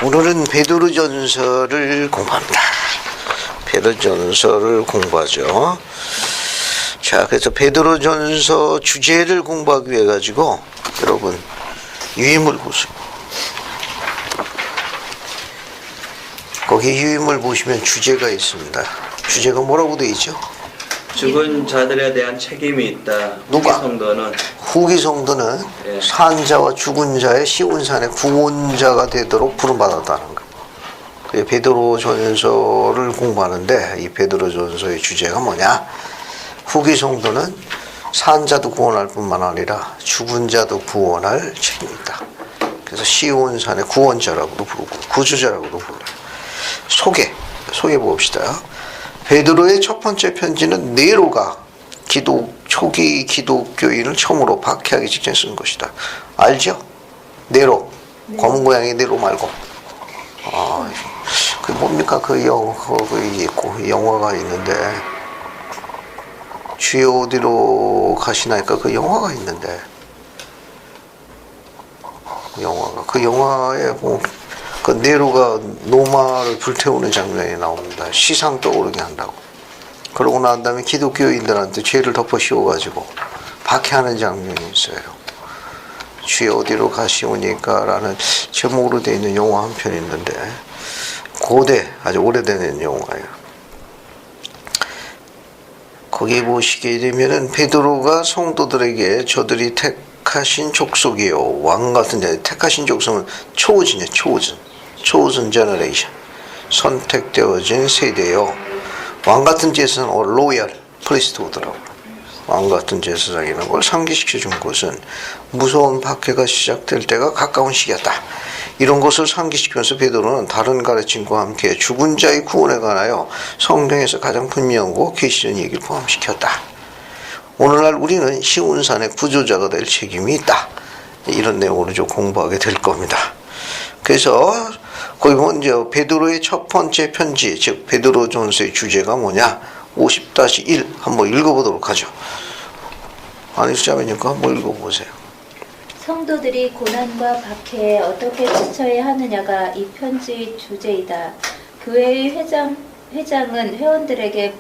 오늘은 베드로전서를 공부합니다. 베드로전서를 공부하죠. 자, 그래서 베드로전서 주제를 공부하기 위해 가지고 여러분 유인물 보세요. 거기 유인물 보시면 주제가 있습니다. 주제가 뭐라고 되어 있죠? 죽은 자들에 대한 책임이 있다. 누가? 후기 성도는 후기 성도는 예. 산자와 죽은 자의 시온산의 구원자가 되도록 부름받았다는 거. 그게 베드로전서를 공부하는데 이 베드로전서의 주제가 뭐냐? 후기 성도는 산자도 구원할 뿐만 아니라 죽은 자도 구원할 책임이 있다. 그래서 시온산의 구원자라고도 부르고 구주자라고도 불러요. 소개 봅시다. 베드로의 첫 번째 편지는 네로가 초기 기독교인을 처음으로 박해하기 직전에 쓴 것이다. 알죠? 네로. 네. 검은 고양이 네로 말고. 그 뭡니까? 그 영화가 있는데. 주여 어디로 가시나니까 그 영화가 있는데. 그 영화에 그 네로가 로마를 불태우는 장면이 나옵니다. 시상 떠오르게 한다고. 그러고 난 다음에 기독교인들한테 죄를 덮어 씌워가지고 박해하는 장면이 있어요. 주여 어디로 가시오니까 라는 제목으로 되어 있는 영화 한 편 있는데 아주 오래된 영화예요. 거기에 보시게 되면은 베드로가 성도들에게 저들이 택하신 족속이요 왕 같은 자, 택하신 족속은 초호진이에요. 초호진 제너레이션, 선택되어진 세대요. 왕 같은 제사장, 로얄 프리스트우드라고. 왕 같은 제사장이라는 걸 상기시켜 준 것은 무서운 박해가 시작될 때가 가까운 시기였다. 이런 것을 상기시키면서 베드로는 다른 가르침과 함께 죽은 자의 구원에 관하여 성경에서 가장 분명하고 계시된 얘기를 포함시켰다. 오늘날 우리는 시온산의 구조자가 될 책임이 있다. 이런 내용으로 좀 공부하게 될 겁니다. 그래서 거기 먼저 베드로의 첫 번째 편지, 즉 베드로전서의 주제가 뭐냐? 50-1 한번 읽어보도록 하죠. 안익수자매님과 한번 읽어보세요. 성도들이 고난과 박해에 어떻게 지쳐야 하느냐가 이 편지의 주제이다. 교회의 회장은 회원들에게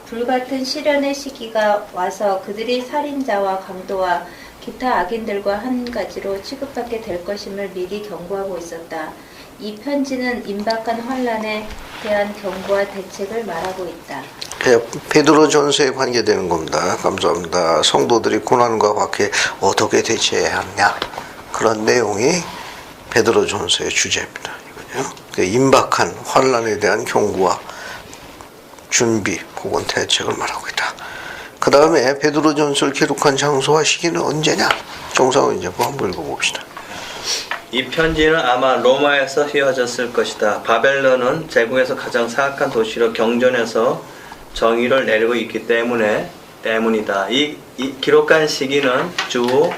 불같은 시련의 시기가 와서 그들이 살인자와 강도와 기타 악인들과 한 가지로 취급받게 될 것임을 미리 경고하고 있었다. 이 편지는 임박한 환난에 대한 경고와 대책을 말하고 있다. 베드로전서에 관계되는 겁니다. 감사합니다. 성도들이 고난과 박해에 어떻게 대처해야 하느냐, 그런 내용이 베드로전서의 주제입니다. 이거요. 임박한 환난에 대한 경고와 준비 혹은 대책을 말하고 있다. 그 다음에 베드로전서를 기록한 장소와 시기는 언제냐? 정상은 이제 한번 읽어봅시다. 이 편지는 아마 로마에서 휘어졌을 것이다. 바벨론은 제국에서 가장 사악한 도시로 경전해서 정의를 내리고 있기 때문이다. 이 기록한 시기는 주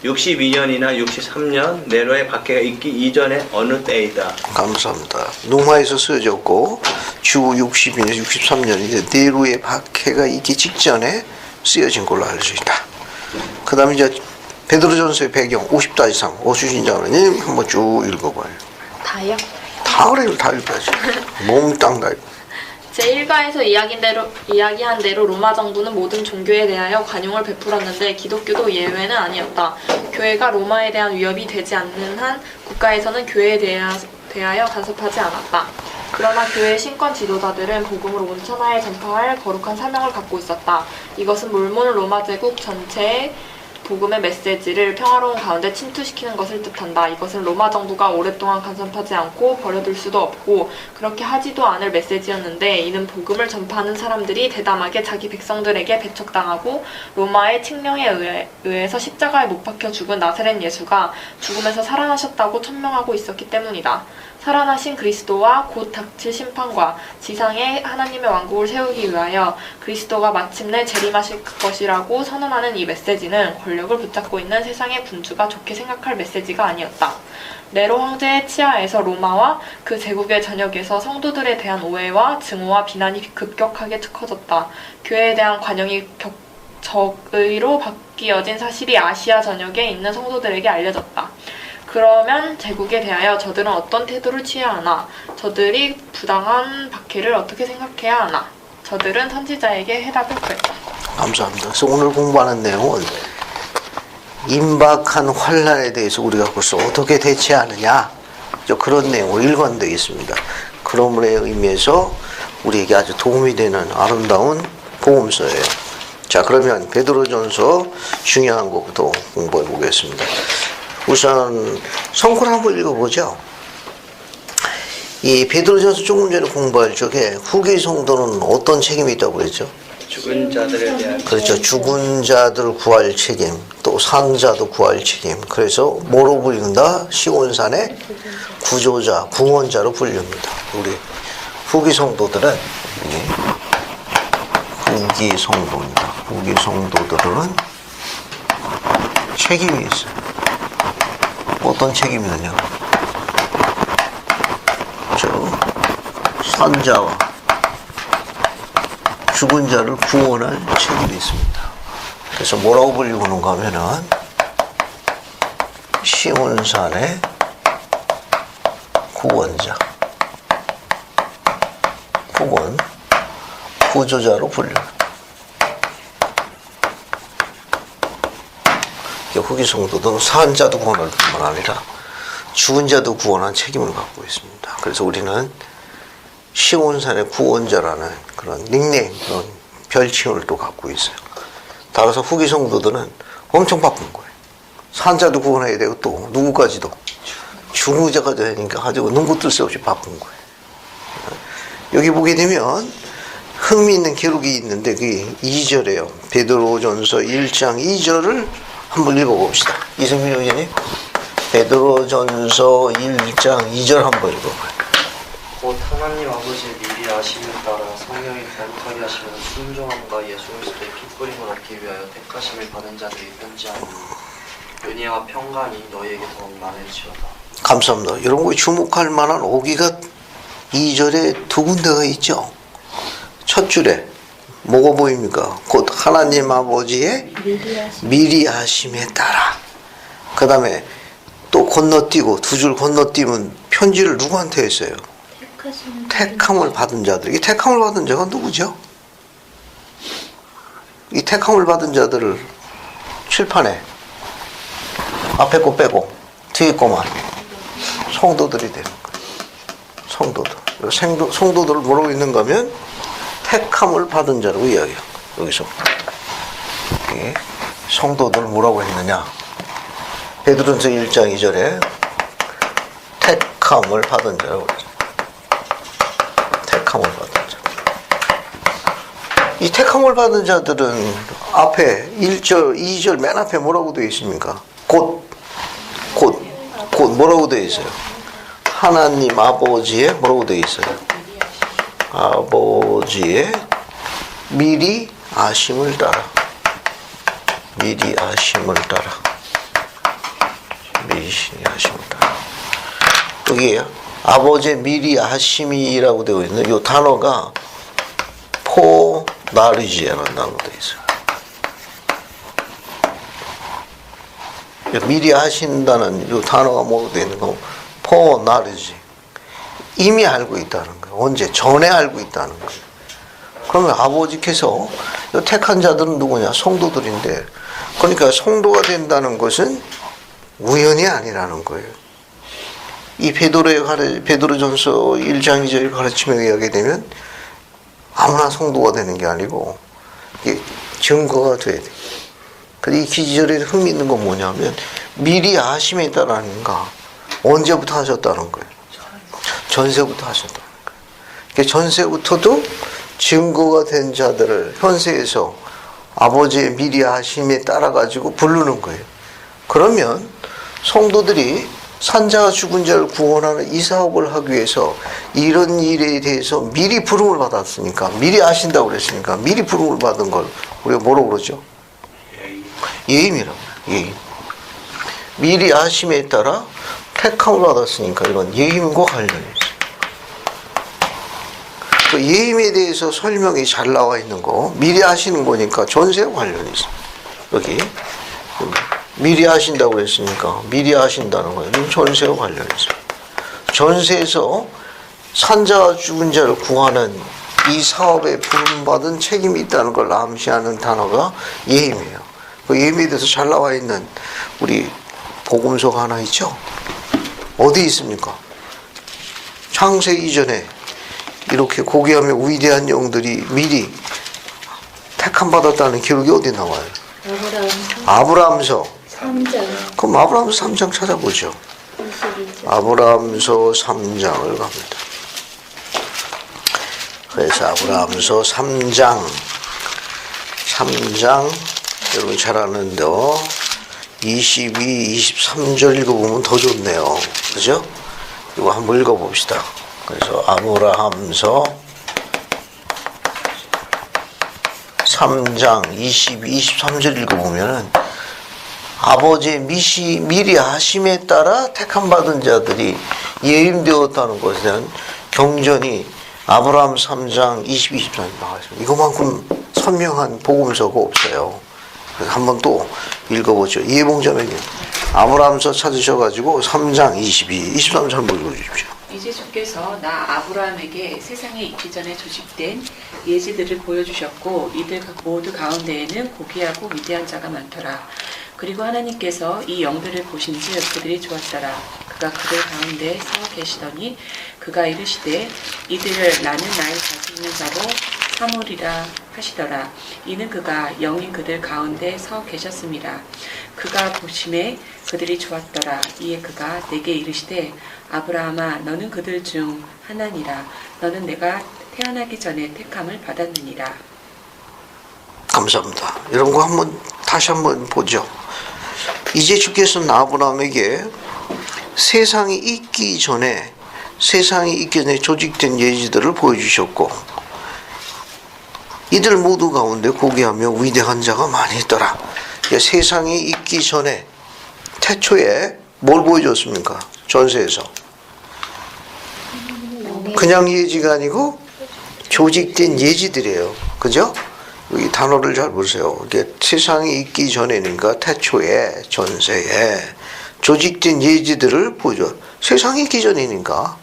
62년이나 63년 네로의 박해가 있기 이전의 어느 때이다. 감사합니다. 농화에서 쓰여졌고 주 62년, 63년인데 네로의 박해가 있기 직전에 쓰여진 걸로 알 수 있다. 그 다음에 이제 베드로전서의 배경 50다 이상 오수진 장로님 한번 쭉 읽어봐요. 다요? 다 그래요. 다 읽어야지. 몽땅 다 읽어. 제1가에서 이야기한 대로 로마 정부는 모든 종교에 대하여 관용을 베풀었는데 기독교도 예외는 아니었다. 교회가 로마에 대한 위협이 되지 않는 한 국가에서는 교회에 대하여 간섭하지 않았다. 그러나 교회 신권 지도자들은 복음을 온 천하에 전파할 거룩한 사명을 갖고 있었다. 이것은 몰몬 로마 제국 전체의 복음의 메시지를 평화로운 가운데 침투시키는 것을 뜻한다. 이것은 로마 정부가 오랫동안 간섭하지 않고 버려둘 수도 없고 그렇게 하지도 않을 메시지였는데 이는 복음을 전파하는 사람들이 대담하게 자기 백성들에게 배척당하고 로마의 칙령에 의해서 십자가에 못 박혀 죽은 나사렛 예수가 죽음에서 살아나셨다고 천명하고 있었기 때문이다. 살아나신 그리스도와 곧 닥칠 심판과 지상에 하나님의 왕국을 세우기 위하여 그리스도가 마침내 재림하실 것이라고 선언하는 이 메시지는 권력을 붙잡고 있는 세상의 군주가 좋게 생각할 메시지가 아니었다. 네로 황제의 치하에서 로마와 그 제국의 전역에서 성도들에 대한 오해와 증오와 비난이 급격하게 커졌다. 교회에 대한 관용이 적의로 바뀌어진 사실이 아시아 전역에 있는 성도들에게 알려졌다. 그러면 제국에 대하여 저들은 어떤 태도를 취해야 하나? 저들이 부당한 박해를 어떻게 생각해야 하나? 저들은 선지자에게 해답을 구했다. 감사합니다. 그래서 오늘 공부하는 내용은 임박한 환란에 대해서 우리가 벌써 어떻게 대처하느냐, 그런 내용으로 일관되어 있습니다. 그러므로 의미에서 우리에게 아주 도움이 되는 아름다운 복음서예요. 자, 그러면 베드로전서 중요한 것부터 공부해 보겠습니다. 우선 성구를 한번 읽어보죠. 이 베드로전서 조금 전에 공부할 적에 후기 성도는 어떤 책임이 있다고 그랬죠? 죽은 자들에 대한 그렇죠. 죽은 자들 구할 책임, 또 산자도 구할 책임. 그래서 뭐로 불린다? 시온산의 구조자, 구원자로 불립니다. 우리 후기 성도들은 후기 성도입니다. 후기 성도들은 책임이 있어요. 어떤 책임이 있느냐? 산자와 죽은 자를 구원할 책임이 있습니다. 그래서 뭐라고 불리고 있는가 하면은 시온산의 구원자 혹은 구조자로 불려요. 후기 성도들은 산자도 구원할 뿐만 아니라 죽은 자도 구원한 책임을 갖고 있습니다. 그래서 우리는 시온산의 구원자라는 그런 닉네임, 그런 별칭을 또 갖고 있어요. 따라서 후기 성도들은 엄청 바쁜 거예요. 산자도 구원해야 되고 또 누구까지도 죽은 자가 되니까 가지고 눈코 뜰 새 없이 바쁜 거예요. 여기 보게 되면 흥미있는 기록이 있는데 그게 2절이에요. 베드로전서 1장 2절을 한번 읽어봅시다. 이승민 의원님, 베드로전서 1장 2절 한번 읽어봐요. 곧 하나님 아버지의 미리 아심을 따라 성령이 거룩하게 하시는 순종함과 예수 그리스도의 핏부림을 얻기 위하여 택하심을 받은 자들이 편지하니 은혜와 평강이 너희에게 더욱 많을지어다. 감사합니다. 여러분 주목할 만한 오기가 2절에 두 군데가 있죠. 첫 줄에 뭐가 보입니까? 곧 하나님 아버지의 미리 하심에 따라. 그 다음에 또 건너뛰고 두 줄 건너뛰면 편지를 누구한테 했어요? 택함을 받은 자들. 이 택함을 받은 자가 누구죠? 이 택함을 받은 자들을 칠판에 앞에 거 빼고 뒤에 거만 성도들이 되는 거예요. 성도들. 성도들을 뭐라고 있는가 하면 택함을 받은 자라고 이야기해요. 여기서 성도들을 뭐라고 했느냐? 베드로전서 1장 2절에 택함을 받은 자라고 그러죠. 택함을 받은 자. 이 택함을 받은 자들은 앞에 1절, 2절 맨 앞에 뭐라고 되어 있습니까? 곧 뭐라고 되어 있어요? 하나님 아버지의 뭐라고 되어 있어요? 아버지의 미리 아심을 따라. 미리 아심을 따라. 미리 아심을 따라. 여기에요. 아버지의 미리 아심이라고 되어 있는 이 단어가 포나르지라는 단어로 되어 있어요. 미리 아신다는 이 단어가 뭐로 되어 있는 거? 포나르지. 이미 알고 있다는 거예요. 언제? 전에 알고 있다는 거예요. 그러면 아버지께서 택한 자들은 누구냐? 성도들인데, 그러니까 성도가 된다는 것은 우연이 아니라는 거예요. 이 베드로전서 1장 2절 가르침에 의하게 되면 아무나 성도가 되는 게 아니고 이게 증거가 돼야 돼요. 이 기절에 흥미있는 건 뭐냐면 미리 아심에 따라는가 언제부터 하셨다는 거예요. 전세부터 하셨다는 거예요. 그러니까 전세부터도 증거가 된 자들을 현세에서 아버지의 미리 아심에 따라 가지고 부르는 거예요. 그러면 성도들이 산자와 죽은 자를 구원하는 이 사업을 하기 위해서 이런 일에 대해서 미리 부름을 받았으니까, 미리 아신다고 그랬으니까 미리 부름을 받은 걸 우리가 뭐라고 그러죠? 예임이라고. 예임. 미리 아심에 따라 택함을 받았으니까 이건 예임과 관련이 있어요. 그 예임에 대해서 설명이 잘 나와 있는 거, 미리 아시는 거니까 전세와 관련이 있어요. 여기 미리 하신다고 했으니까 미리 하신다는 거예요. 이건 전세와 관련해서. 전세에서 산자와 죽은 자를 구하는 이 사업에 부름받은 책임이 있다는 걸 암시하는 단어가 예임이에요. 그 예임에 대해서 잘 나와 있는 우리 복음서가 하나 있죠. 어디 있습니까? 창세 이전에 이렇게 고귀하며 위대한 영들이 미리 택함 받았다는 기록이 어디 나와요? 아브라함서 3장 그럼 아브라함서 3장 찾아보죠. 22절. 아브라함서 3장을 갑니다. 그래서 아브라함서 3장 여러분 잘 아는데 22, 23절 읽어보면 더 좋네요. 그죠? 이거 한번 읽어봅시다. 그래서 아브라함서 3장 22, 23절 읽어보면은 아버지의 미리 하심에 따라 택함받은 자들이 예임되었다는 것에 대한 경전이 아브라함 3장 22, 23절 나와 있습니다. 이거만큼 선명한 복음서가 없어요. 그래서 한번 또 읽어보죠. 예봉자매님 아브라함서 찾으셔가지고 3장 22, 23절 한번 읽어주십시오. 이제 주께서 나 아브라함에게 세상에 있기 전에 조직된 예지들을 보여주셨고 이들 모두 가운데에는 고귀하고 위대한 자가 많더라. 그리고 하나님께서 이 영들을 보신즉 그들이 좋았더라. 그가 그들 가운데 서 계시더니 그가 이르시되 이들을 나는 나의 자주 있는 자로 삼으리라 하시더라. 이는 그가 영이 그들 가운데 서 계셨습니다. 그가 보심에 그들이 좋았더라. 이에 그가 내게 이르시되 아브라함아 너는 그들 중 하나니라. 너는 내가 태어나기 전에 택함을 받았느니라. 감사합니다. 이런 거 다시 한번 보죠. 이제 주께서는 아브라함에게 세상이 있기 전에 조직된 예지들을 보여주셨고 이들 모두 가운데 고귀하며 위대한 자가 많이 있더라. 세상이 있기 전에 태초에 뭘 보여줬습니까? 전세에서 그냥 예지가 아니고 조직된 예지들이에요. 그죠? 이 단어를 잘 보세요. 이게 세상이 있기 전에니까 태초에 전세에 조직된 예지들을 보여줘. 세상이 있기 전이니까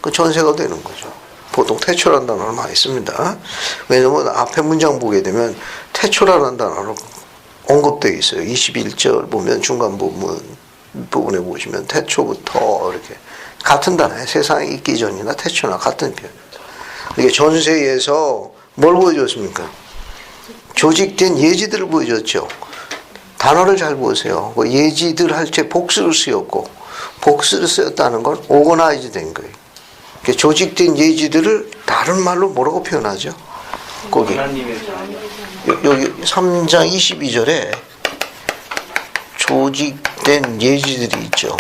그 전세가 되는 거죠. 보통 태초라는 단어를 많이 씁니다. 왜냐면 앞에 문장 보게 되면 태초라는 단어로 언급되어 있어요. 21절 보면 중간 부분에 보시면 태초부터 이렇게 같은 단어예요. 세상이 있기 전이나 태초나 같은 표현입니다. 이게 전세에서 뭘 보여줬습니까? 조직된 예지들을 보여줬죠. 단어를 잘 보세요. 그 예지들 할 때 복수를 쓰였고 복수를 쓰였다는 건 오거나이즈 된 거예요. 조직된 예지들을 다른 말로 뭐라고 표현하죠? 거기 하나님의 자녀. 여기 3장 22절에 조직된 예지들이 있죠.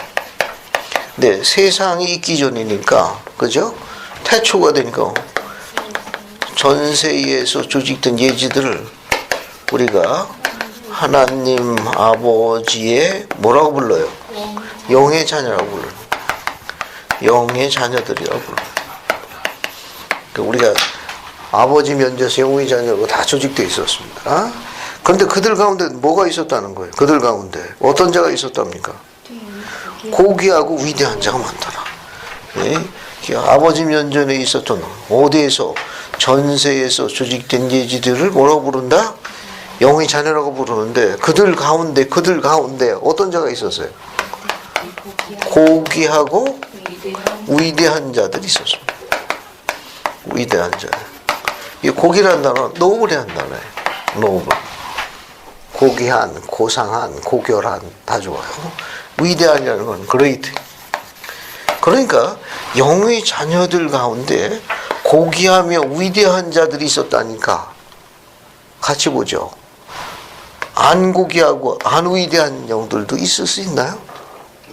네, 세상이 있기 전이니까 그죠? 태초가 되니까 전세에서 조직된 예지들을 우리가 하나님 아버지의 뭐라고 불러요? 영의 자녀라고 불러요. 영의 자녀들이라고 불러요. 우리가 아버지 면제에서 영의 자녀로 다 조직되어 있었습니다. 그런데 그들 가운데 뭐가 있었다는 거예요? 그들 가운데 어떤 자가 있었답니까? 고귀하고 위대한 자가 많더라. 네? 아버지 면전에 있었던 어디에서 전세에서 조직된 예지들을 뭐라고 부른다? 영의 자녀라고 부르는데 그들 가운데 어떤 자가 있었어요? 고귀하고 위대한 자들이 있었습니다. 위대한 자. 이 고귀라는 단어는 노블이라는 단어예요. 노블. 고귀한, 고상한, 고결한 다 좋아요. 위대한이라는 건 great. 그러니까 영의 자녀들 가운데 고귀하며 위대한 자들이 있었다니까 같이 보죠. 안 고귀하고 안 위대한 영들도 있을 수 있나요?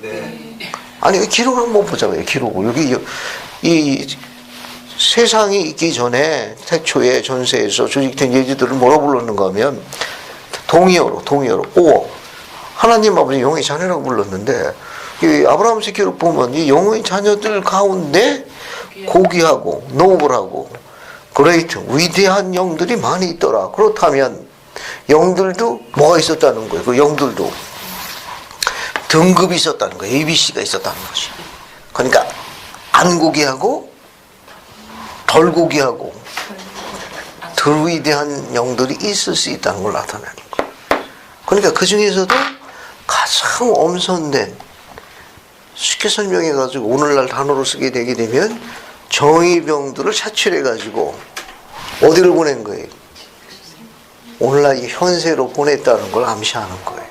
네. 아니 기록을 한번 보자고요. 기록을 여기 이 세상이 있기 전에 태초에 전세에서 조직된 예지들을 뭐라 불렀는가 하면 동의어로 오 하나님 아버지 영의 자녀라고 불렀는데 이 아브라함서 기록 보면 이 영의 자녀들 가운데 고귀하고 노블하고 그레이트 위대한 영들이 많이 있더라. 그렇다면 영들도 뭐가 있었다는 거예요. 그 영들도 등급이 있었다는 거예요. ABC가 있었다는 것이. 그러니까 안 고귀하고 덜 고귀하고 덜 위대한 영들이 있을 수 있다는 걸 나타내는 거예요. 그러니까 그 중에서도 가장 엄선된, 쉽게 설명해가지고 오늘날 단어로 쓰게 되게 되면 정의병들을 차출해가지고 어디를 보낸 거예요? 오늘날 이 현세로 보냈다는 걸 암시하는 거예요.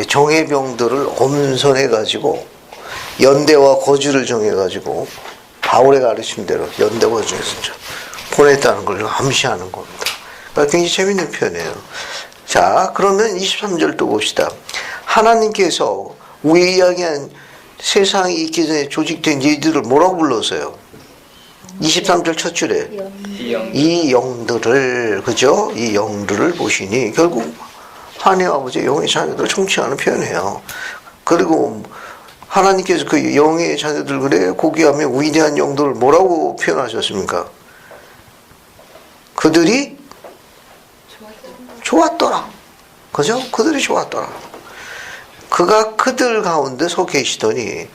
정예병들을 엄선해가지고 연대와 거주를 정해가지고 바울의 가르침 대로 연대와 거주에서 보냈다는 걸 암시하는 겁니다. 그러니까 굉장히 재밌는 표현이에요. 자, 그러면 23절 또 봅시다. 하나님께서 우리 이야기한 세상이 있기 전에 조직된 이들을 뭐라고 불렀어요? 23절 첫 줄에 이 영들을, 그죠? 이 영들을 보시니 결국 하나님 아버지의 영의 자녀들을 총칭하는 표현이에요. 그리고 하나님께서 그 영의 자녀들 그래 고귀하며 위대한 영들을 뭐라고 표현하셨습니까? 그들이 좋았더라. 그죠? 그들이 좋았더라. 그가 그들 가운데 서 계시더니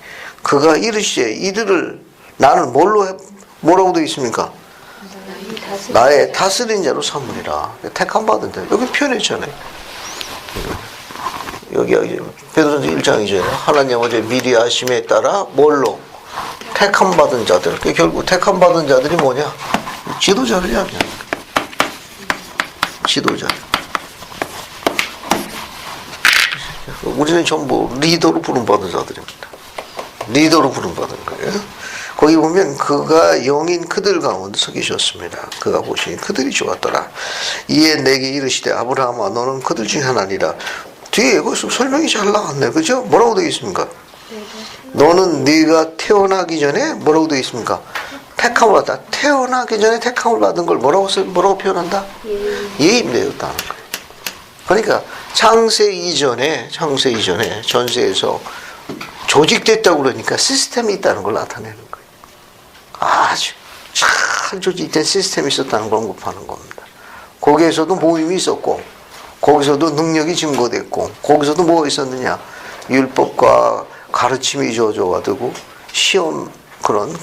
그가 이르시되 이들을 나는 뭐라고 되어 있습니까? 나의 다스린 자로 삼으리라. 택함 받은 자. 여기 표현했잖아요. 여기 베드로전서 1장이죠. 하나님 어제 미리 아심에 따라 뭘로? 택함 받은 자들. 결국 택함 받은 자들이 뭐냐? 지도자를 이야기하는 거예요. 지도자. 우리는 전부 리더로 부름받은 자들입니다. 리더로 부름받은 거예요. 거기 보면 그가 영인 그들 가운데 서 계셨습니다. 그가 보시니 그들이 좋았더라. 이에 내게 이르시되 아브라함아 너는 그들 중에 하나니라. 뒤에 거기서 설명이 잘 나왔네. 그죠? 뭐라고 되어 있습니까? 너는 네가 태어나기 전에 뭐라고 되어 있습니까? 택함을 받다. 태어나기 전에 택함을 받은 걸 뭐라고 표현한다? 예임되었다는 거예요. 그러니까 창세 이전에 전세에서 조직됐다고 그러니까 시스템이 있다는 걸 나타내는 거예요. 아주 잘 조직된 시스템이 있었다는 걸 언급하는 겁니다. 거기에서도 모임이 있었고 거기서도 능력이 증거됐고 거기서도 뭐가 있었느냐? 율법과 가르침이 이루어져가지고 시험, 그런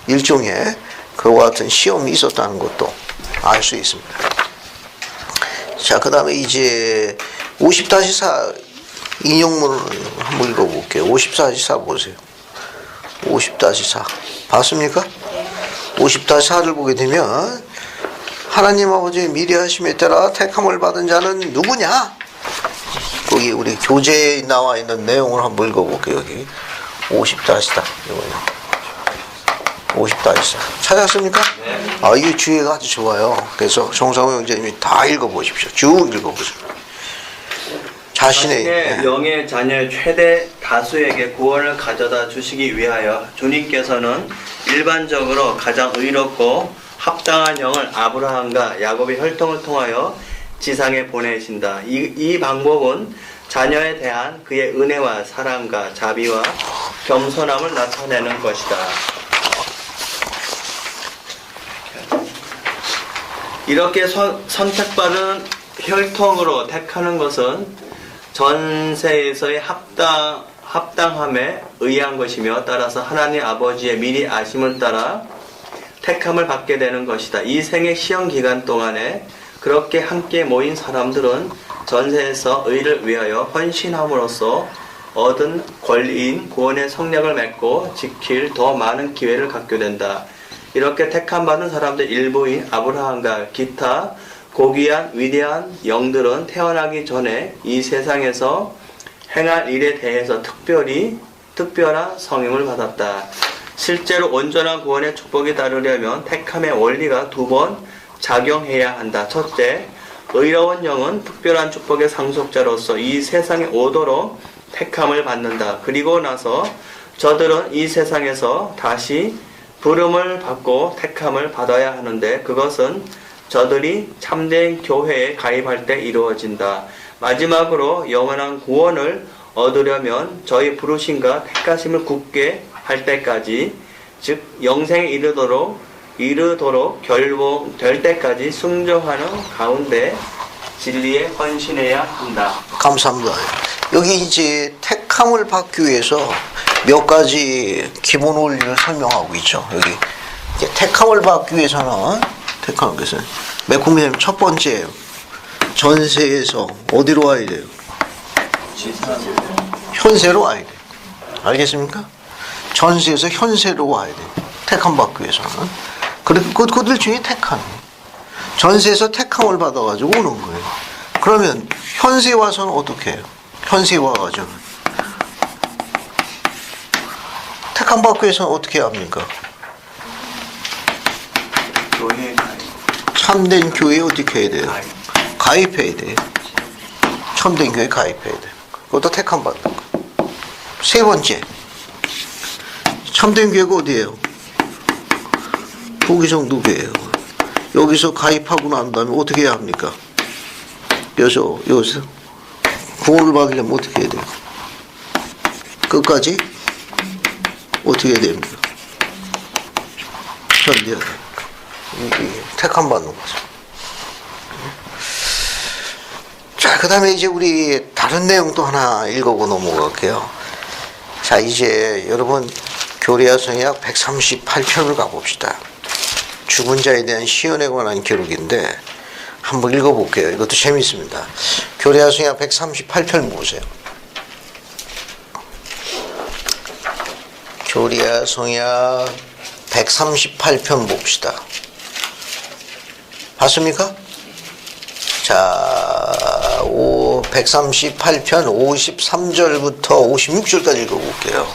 일종의 그와 같은 시험이 있었다는 것도 알 수 있습니다. 자, 그 다음에 이제 50-4 인용문을 한번 읽어볼게요. 50-4 보세요. 50-4 봤습니까? 50-4를 보게 되면 하나님 아버지의 미리 하심에 따라 택함을 받은 자는 누구냐? 거기 우리 교재에 나와 있는 내용을 한번 읽어볼게요. 여기 50-4 이거요. 50-4 찾았습니까? 네. 아, 이게 주의가 아주 좋아요. 그래서 정상호 형제님이 다 읽어보십시오. 쭉 읽어보세요. 자신의 영의 자녀의 최대 다수에게 구원을 가져다 주시기 위하여 주님께서는 일반적으로 가장 의롭고 합당한 영을 아브라함과 야곱의 혈통을 통하여 지상에 보내신다. 이 방법은 자녀에 대한 그의 은혜와 사랑과 자비와 겸손함을 나타내는 것이다. 이렇게 선택받은 혈통으로 택하는 것은 전세에서의 합당함에 의한 것이며 따라서 하나님 아버지의 미리 아심을 따라 택함을 받게 되는 것이다. 이 생의 시험 기간 동안에 그렇게 함께 모인 사람들은 전세에서 의를 위하여 헌신함으로써 얻은 권리인 구원의 성약을 맺고 지킬 더 많은 기회를 갖게 된다. 이렇게 택함받은 사람들 일부인 아브라함과 기타 고귀한 위대한 영들은 태어나기 전에 이 세상에서 행할 일에 대해서 특별한 성임을 받았다. 실제로 온전한 구원의 축복이 따르려면 택함의 원리가 두 번 작용해야 한다. 첫째, 의로운 영은 특별한 축복의 상속자로서 이 세상에 오도록 택함을 받는다. 그리고 나서 저들은 이 세상에서 다시 부름을 받고 택함을 받아야 하는데 그것은 저들이 참된 교회에 가입할 때 이루어진다. 마지막으로 영원한 구원을 얻으려면 저희 부르심과 택하심을 굳게 할 때까지, 즉 영생에 이르도록 결복될 때까지 순종하는 가운데 진리에 헌신해야 한다. 감사합니다. 여기 이제 택함을 받기 위해서 몇 가지 기본 원리를 설명하고 있죠. 여기 이제 택함을 받기 위해서는 매콤이님 첫 번째 전세에서 어디로 와야 돼요? 현세로 와야 돼요. 알겠습니까? 전세에서 현세로 와야 돼요. 택함 받기 위해서는. 그리고 그들 중에 택함. 전세에서 택함을 받아가지고 오는 거예요. 그러면 현세 와서는 어떻게 해요? 현세 와가지고 택함 받기 위해서는 어떻게 해야 합니까? 교회 참된 교회에 어떻게 해야 돼요? 가입해야 돼요. 참된 교회에 가입해야 돼요. 그것도 택함 받는 거. 세 번째, 참된 교회가 어디예요? 부기성도교회예요. 여기서 가입하고 난 다음에 어떻게 해야 합니까? 여기서 구원을 받으려면 어떻게 해야 돼요? 끝까지 어떻게 해야 됩니까? 견뎌야 됩니까? 이게 택함 받는 거죠. 자, 그 다음에 이제 우리 다른 내용도 하나 읽어보고 넘어갈게요. 자, 이제 여러분 교리와 성약 138편을 가봅시다. 죽은 자에 대한 시연에 관한 기록인데 한번 읽어볼게요. 이것도 재밌습니다. 교리와 성약 138편 보세요. 교리와 성약 138편 봅시다. 봤습니까? 자, 138편 53절부터 56절까지 읽어볼게요.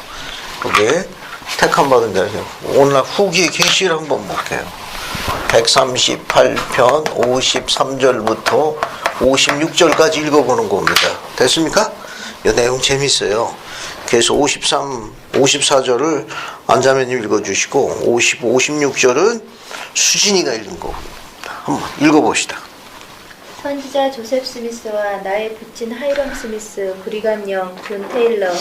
그게 택함 받은 자, 오늘 후기의 계시를 한번 볼게요. 138편 53절부터 56절까지 읽어보는 겁니다. 됐습니까? 이 내용 재밌어요. 그래서 54절을 안자매님 읽어주시고 56절은 수진이가 읽은 겁니다. 한번 읽어봅시다. 선지자 조셉 스미스와 나의 부친 하이럼 스미스, 브리감 영, 존 테일러,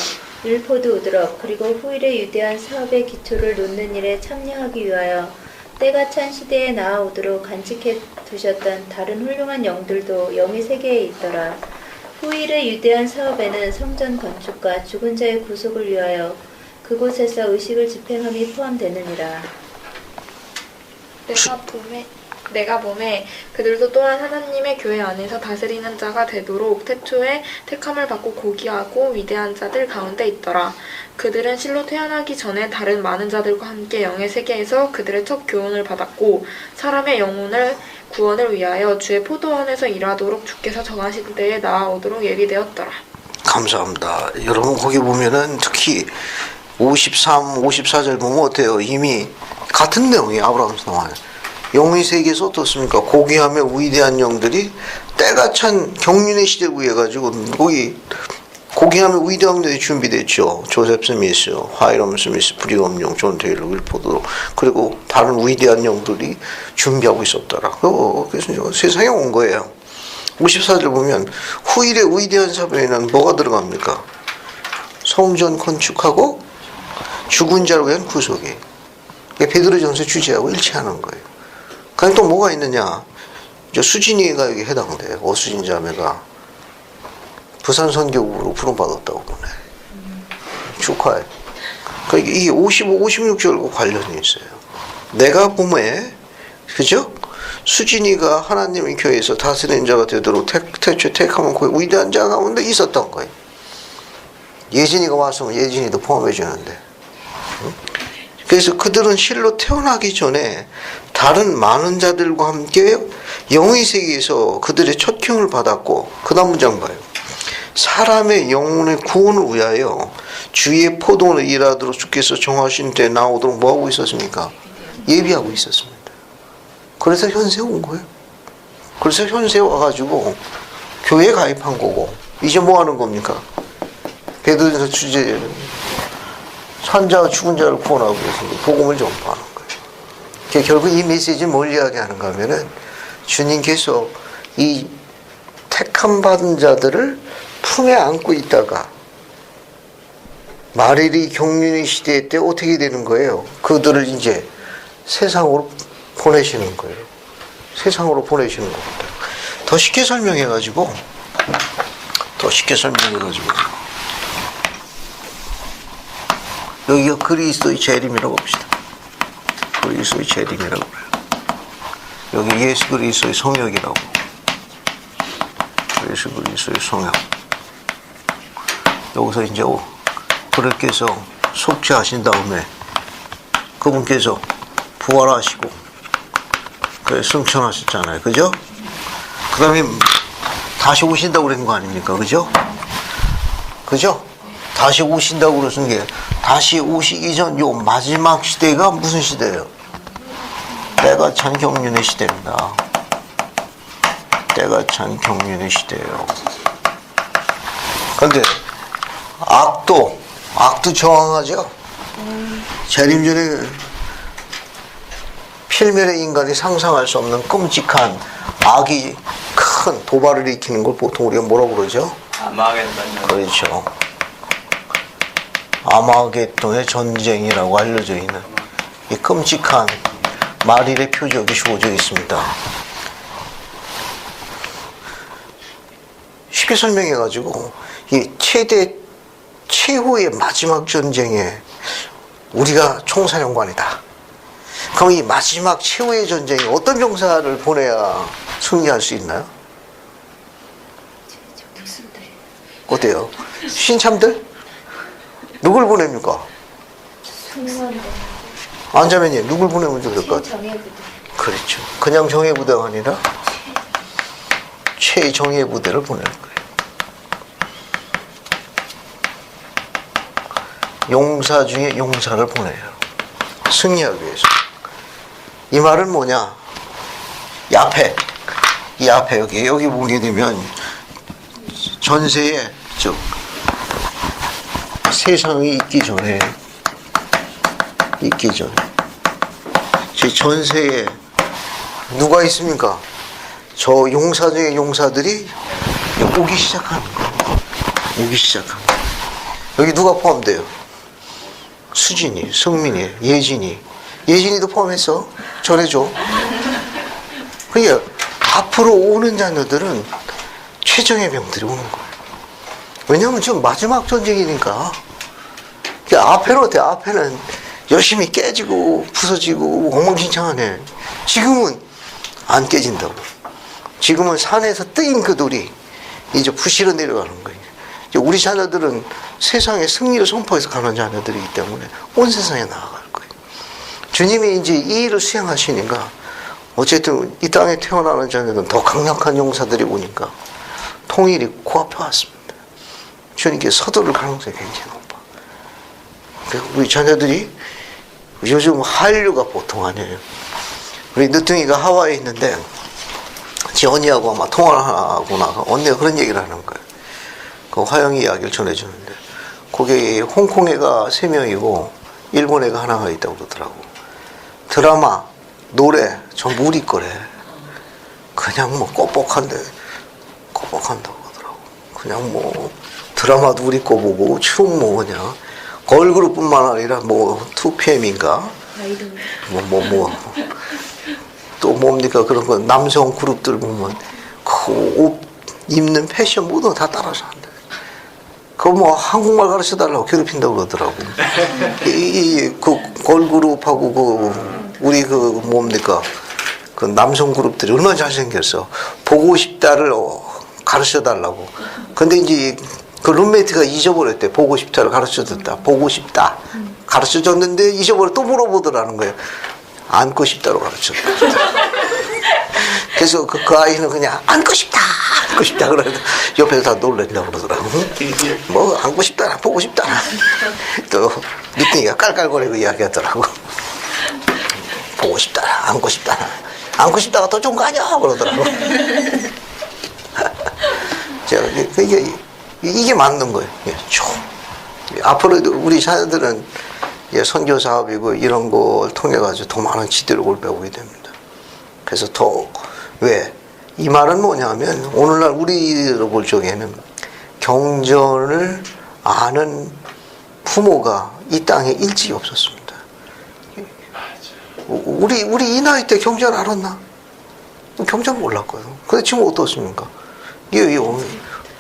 윌포드 우드럽, 그리고 후일의 유대한 사업의 기초를 놓는 일에 참여하기 위하여 때가 찬 시대에 나아오도록 간직해 두셨던 다른 훌륭한 영들도 영의 세계에 있더라. 후일의 유대한 사업에는 성전 건축과 죽은 자의 구속을 위하여 그곳에서 의식을 집행함이 포함되느니라. 내가 봄에 그들도 또한 하나님의 교회 안에서 다스리는 자가 되도록 태초에 택함을 받고 고귀하고 위대한 자들 가운데 있더라. 그들은 실로 태어나기 전에 다른 많은 자들과 함께 영의 세계에서 그들의 첫 교훈을 받았고 사람의 영혼을 구원을 위하여 주의 포도원에서 일하도록 주께서 정하신 때에 나아오도록 예비되었더라. 감사합니다. 여러분 거기 보면은 특히 53, 54절 보면 어때요? 이미 같은 내용이 아브라함 나와요. 영의 세계에서 어떻습니까? 고귀하며 위대한 영들이 때가 찬 경륜의 시대에 의해가지고 거기 고귀하며 위대한 영들이 준비됐죠. 조셉 스미스, 하이럼 스미스, 브리검 영, 존 테일러, 윌포드 그리고 다른 위대한 영들이 준비하고 있었더라. 그래서 세상에 온 거예요. 54절 보면 후일의 위대한 사업에는 뭐가 들어갑니까? 성전 건축하고 죽은 자로 위한 구속이. 베드로전서 주제하고 일치하는 거예요. 그럼 또 뭐가 있느냐? 이제 수진이가 여기 해당돼요. 오수진 자매가 부산 선교국으로 부름받았다고 보네. 축하해. 그러니까 이 55, 56절과 관련이 있어요. 내가 봄에, 그죠? 수진이가 하나님의 교회에서 다스리는 자가 되도록 태초에 택하면 그 위대한 자 가운데 있었던 거예요. 예진이가 왔으면 예진이도 포함해 주는데. 그래서 그들은 실로 태어나기 전에 다른 많은 자들과 함께 영의 세계에서 그들의 첫 기운을 받았고, 그 다음 문장 봐요. 사람의 영혼의 구원을 위하여 주의 포도원을 일하도록 주께서 정하신 때 나오도록 뭐하고 있었습니까? 예비하고 있었습니다. 그래서 현세에 온 거예요. 그래서 현세에 와가지고 교회에 가입한 거고, 이제 뭐 하는 겁니까? 베드로전서 주제 산자와 죽은 자를 구원하고 위해서 복음을 전파하는 거예요. 결국 이 메시지는 뭘 이야기하는가 하면은 주님께서 이 택함 받은 자들을 품에 안고 있다가 마리리 경륜의 시대 때 어떻게 되는 거예요? 그들을 이제 세상으로 보내시는 거예요. 세상으로 보내시는 겁니다. 더 쉽게 설명해가지고 더 쉽게 설명해가지고 여기가 그리스도의 재림이라고 봅시다. 그리스도의 재림이라고 그래요. 여기 예수 그리스도의 성역이라고. 예수 그리스도의 성역. 여기서 이제 그렇게해서 속죄하신 다음에 그분께서 부활하시고 그래 승천하셨잖아요. 그죠? 그 다음에 다시 오신다고 그런 거 아닙니까? 그죠? 그죠? 다시 오신다고 그러신 게 다시 오시기 전 요 마지막 시대가 무슨 시대예요? 때가 찬 경륜의 시대입니다. 때가 찬 경륜의 시대예요. 그런데 악도 저항하죠. 재림 전에 필멸의 인간이 상상할 수 없는 끔찍한 악이 큰 도발을 일으키는 걸 보통 우리가 뭐라고 그러죠? 아마겟돈. 그렇죠. 아마겟돈의 전쟁이라고 알려져 있는 이 끔찍한 말일의 표적이 주어져 있습니다. 쉽게 설명해가지고 이 최후의 마지막 전쟁에 우리가 총사령관이다. 그럼 이 마지막 최후의 전쟁에 어떤 병사를 보내야 승리할 수 있나요? 어때요? 신참들? 누굴 보냅니까? 승무원들, 안자매님 누굴 보내면 좋을 것 같아요? 정예부대. 그렇죠. 그냥 정예부대가 아니라 최정예부대를 보내는 거예요. 용사 중에 용사를 보내요. 승리하기 위해서. 이 말은 뭐냐? 이 앞에 여기 보게 되면 전세에 즉 세상이 있기 전에 제 전세에 누가 있습니까? 저 용사 중에 용사들이 오기 시작하는 거예요. 오기 시작하는 거예요. 여기 누가 포함돼요? 수진이, 성민이, 예진이도 포함해서 전해줘. 그러니까 앞으로 오는 자녀들은 최정예 병들이 오는 거예요. 왜냐하면 지금 마지막 전쟁이니까. 앞에는 어때? 앞에는 열심히 깨지고 부서지고 엉망진창하네. 지금은 안 깨진다고. 지금은 산에서 뜨인 그 돌이 이제 부시러 내려가는 거예요. 이제 우리 자녀들은 세상에 승리를 선포해서 가는 자녀들이기 때문에 온 세상에 나아갈 거예요. 주님이 이제 이 일을 수행하시니까 어쨌든 이 땅에 태어나는 자녀들은 더 강력한 용사들이 오니까 통일이 코앞에 왔습니다. 주님께 서두를 가능성이 굉장히 높아. 우리 자녀들이 요즘 한류가 보통 아니에요. 우리 늦둥이가 하와이에 있는데 지 언니하고 아마 통화를 하고 나서 언니가 그런 얘기를 하는 거예요. 그 화영이 이야기를 전해주는데 거기 홍콩 애가 3명이고 일본 애가 하나가 있다고 그러더라고. 드라마, 노래 전부 우리 거래. 그냥 뭐 뻑뻑한다고 하더라고. 그냥 뭐 드라마도 우리 거 보고 춤 뭐 그냥 걸그룹뿐만 아니라 뭐 2PM인가 또 뭡니까 그런 거 남성 그룹들 보면 그 옷 입는 패션 모두 다 따라서 한다. 그거 뭐 한국말 가르쳐 달라고 괴롭힌다고 그러더라고. 그 걸그룹하고 그 우리 그 뭡니까 그 남성 그룹들이 얼마나 잘생겼어. 보고 싶다를 가르쳐 달라고. 근데 이제 그 룸메이트가 잊어버렸대. 보고 싶다를 가르쳐 줬다. 보고 싶다. 가르쳐 줬는데 잊어버려 또 물어보더라는 거예요. 안고 싶다로 가르쳐 줬다. 그래서 그 아이는 그냥 안고 싶다 그러는데 옆에서 다 놀란다고 그러더라고. 뭐 안고 싶다 보고 싶다. 또 늦둥이가 깔깔거리고 이야기하더라고. 보고 싶다 안고 싶다가 더 좋은 거 아니야 그러더라고. 제가 이게 맞는 거예요. 앞으로 우리 자녀들은 선교 사업이고 이런 걸 통해 가지고 더 많은 지도력을 배우게 됩니다. 그래서 더 왜? 이 말은 뭐냐면 오늘날 우리로 볼 적에는 경전을 아는 부모가 이 땅에 일찍 없었습니다. 우리 이 나이 때 경전 알았나? 경전 몰랐거든. 근데 지금 어떻습니까?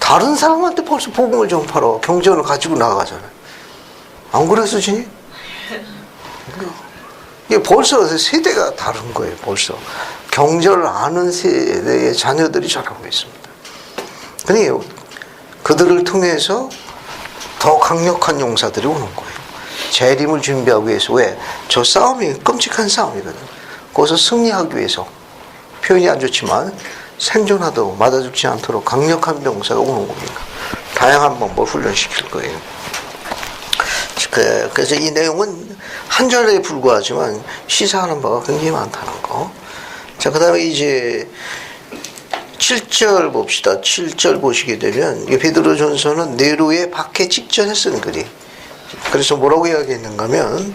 다른 사람한테 벌써 복음을 전파로 경전을 가지고 나가잖아요. 안 그래서 지니? 이게 벌써 세대가 다른 거예요. 벌써 경전을 아는 세대의 자녀들이 자라고 있습니다. 그러니까 그들을 통해서 더 강력한 용사들이 오는 거예요. 재림을 준비하기 위해서. 왜? 저 싸움이 끔찍한 싸움이거든. 거기서 승리하기 위해서. 표현이 안 좋지만 생존하도록 맞아 죽지 않도록 강력한 병사가 오는 겁니다. 다양한 방법을 훈련시킬 거예요. 그래서 이 내용은 한 절에 불과하지만 시사하는 바가 굉장히 많다는 거. 자, 그 다음에 이제 7절 봅시다. 7절 보시게 되면 이 베드로전서는 네로의 박해 직전에 쓴 글이. 그래서 뭐라고 이야기했는가 하면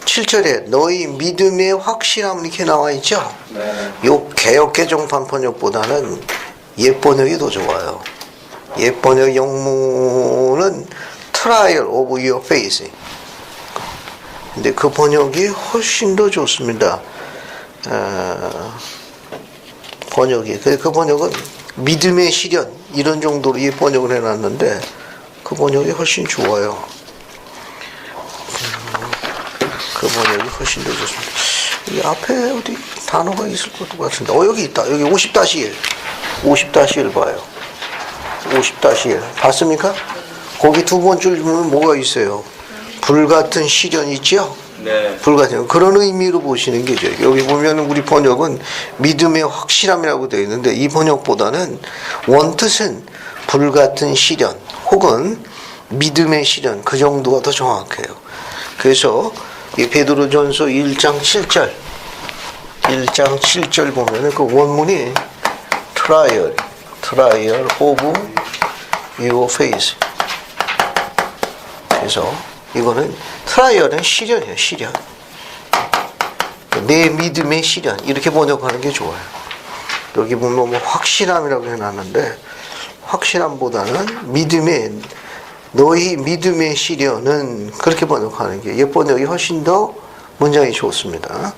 7절에 너희 믿음의 확실함 이렇게 나와 있죠. 요 개역 개정판 번역보다는 옛 번역이 더 좋아요. 옛 번역 영문은 Trial of your faith. 근데 그 번역이 훨씬 더 좋습니다. 번역이. 그 번역은 믿음의 시련 이런 정도로 이 번역을 해놨는데 그 번역이 훨씬 좋아요. 그 번역이 훨씬 더 좋습니다. 이 앞에 어디 단어가 있을 것 같은데 여기 있다. 여기 50-1 50-1 봐요. 50-1 봤습니까? 거기 두 번째 보면 뭐가 있어요? 불같은 시련 있죠? 네. 불같은 그런 의미로 보시는 게죠. 여기 보면 우리 번역은 믿음의 확실함이라고 되어 있는데 이 번역보다는 원뜻은 불같은 시련 혹은 믿음의 시련 그 정도가 더 정확해요. 그래서 이 베드로전서 1장 7절 보면은 그 원문이 trial of your faith. 그래서 이거는 트라이얼은 시련이에요. 시련. 내 믿음의 시련 이렇게 번역하는 게 좋아요. 여기 보면 뭐 확실함이라고 해놨는데 확실함보다는 너희 믿음의 시련은 그렇게 번역하는 게 옛 번역이 훨씬 더 문장이 좋습니다.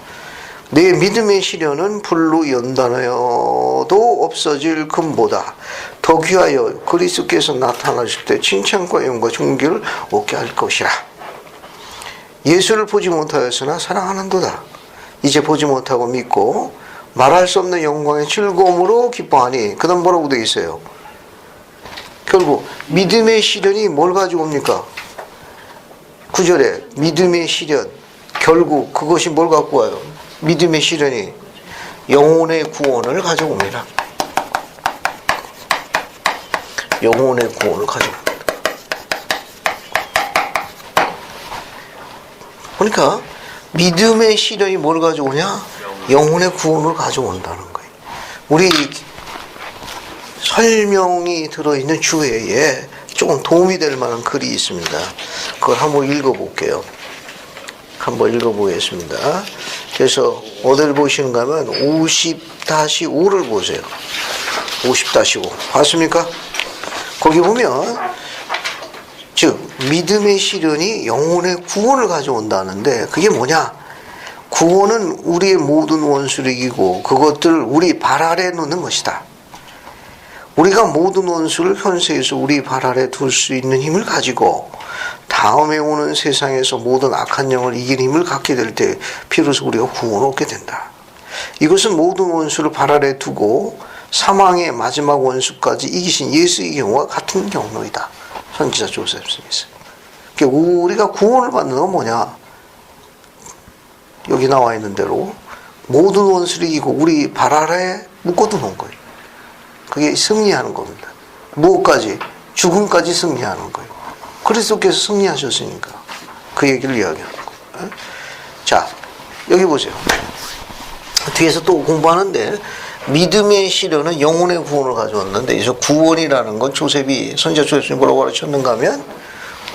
내 믿음의 시련은 불로 연단하여도 없어질 금보다 더 귀하여 그리스도께서 나타나실 때 칭찬과 영광과 존귀를 얻게 할 것이라. 예수를 보지 못하였으나 사랑하는도다. 이제 보지 못하고 믿고 말할 수 없는 영광의 즐거움으로 기뻐하니. 그 다음 뭐라고 되어 있어요? 결국 믿음의 시련이 뭘 가지고 옵니까? 9절에 믿음의 시련 결국 그것이 뭘 갖고 와요? 믿음의 시련이 영혼의 구원을 가져옵니다. 영혼의 구원을 가져옵니다. 그러니까 믿음의 시련이 뭘 가져오냐? 영혼의 구원을 가져온다는 거예요. 우리 설명이 들어있는 주회에 조금 도움이 될 만한 글이 있습니다. 그걸 한번 읽어볼게요. 한번 읽어보겠습니다. 그래서 어디를 보시는가 하면 50-5를 보세요. 50-5 봤습니까? 거기 보면 즉 믿음의 시련이 영혼의 구원을 가져온다는데 그게 뭐냐? 구원은 우리의 모든 원수를 이기고 그것들을 우리 발 아래에 놓는 것이다. 우리가 모든 원수를 현세에서 우리 발 아래에 둘 수 있는 힘을 가지고 다음에 오는 세상에서 모든 악한 영을 이길 힘을 갖게 될 때 비로소 우리가 구원을 얻게 된다. 이것은 모든 원수를 발 아래에 두고 사망의 마지막 원수까지 이기신 예수의 경우와 같은 경로이다. 선지자 조셉 스미스. 우리가 구원을 받는 건 뭐냐? 여기 나와 있는 대로 모든 원수를 이기고 우리 발 아래에 묶어두는 거예요. 그게 승리하는 겁니다. 무엇까지? 죽음까지 승리하는 거예요. 그리스도께서 승리하셨으니까 그 얘기를 이야기하는 거예요. 자, 여기 보세요. 뒤에서 또 공부하는데 믿음의 시련은 영혼의 구원을 가져왔는데 그래서 구원이라는 건 선지자 조셉이 뭐라고 가르쳤는가 하면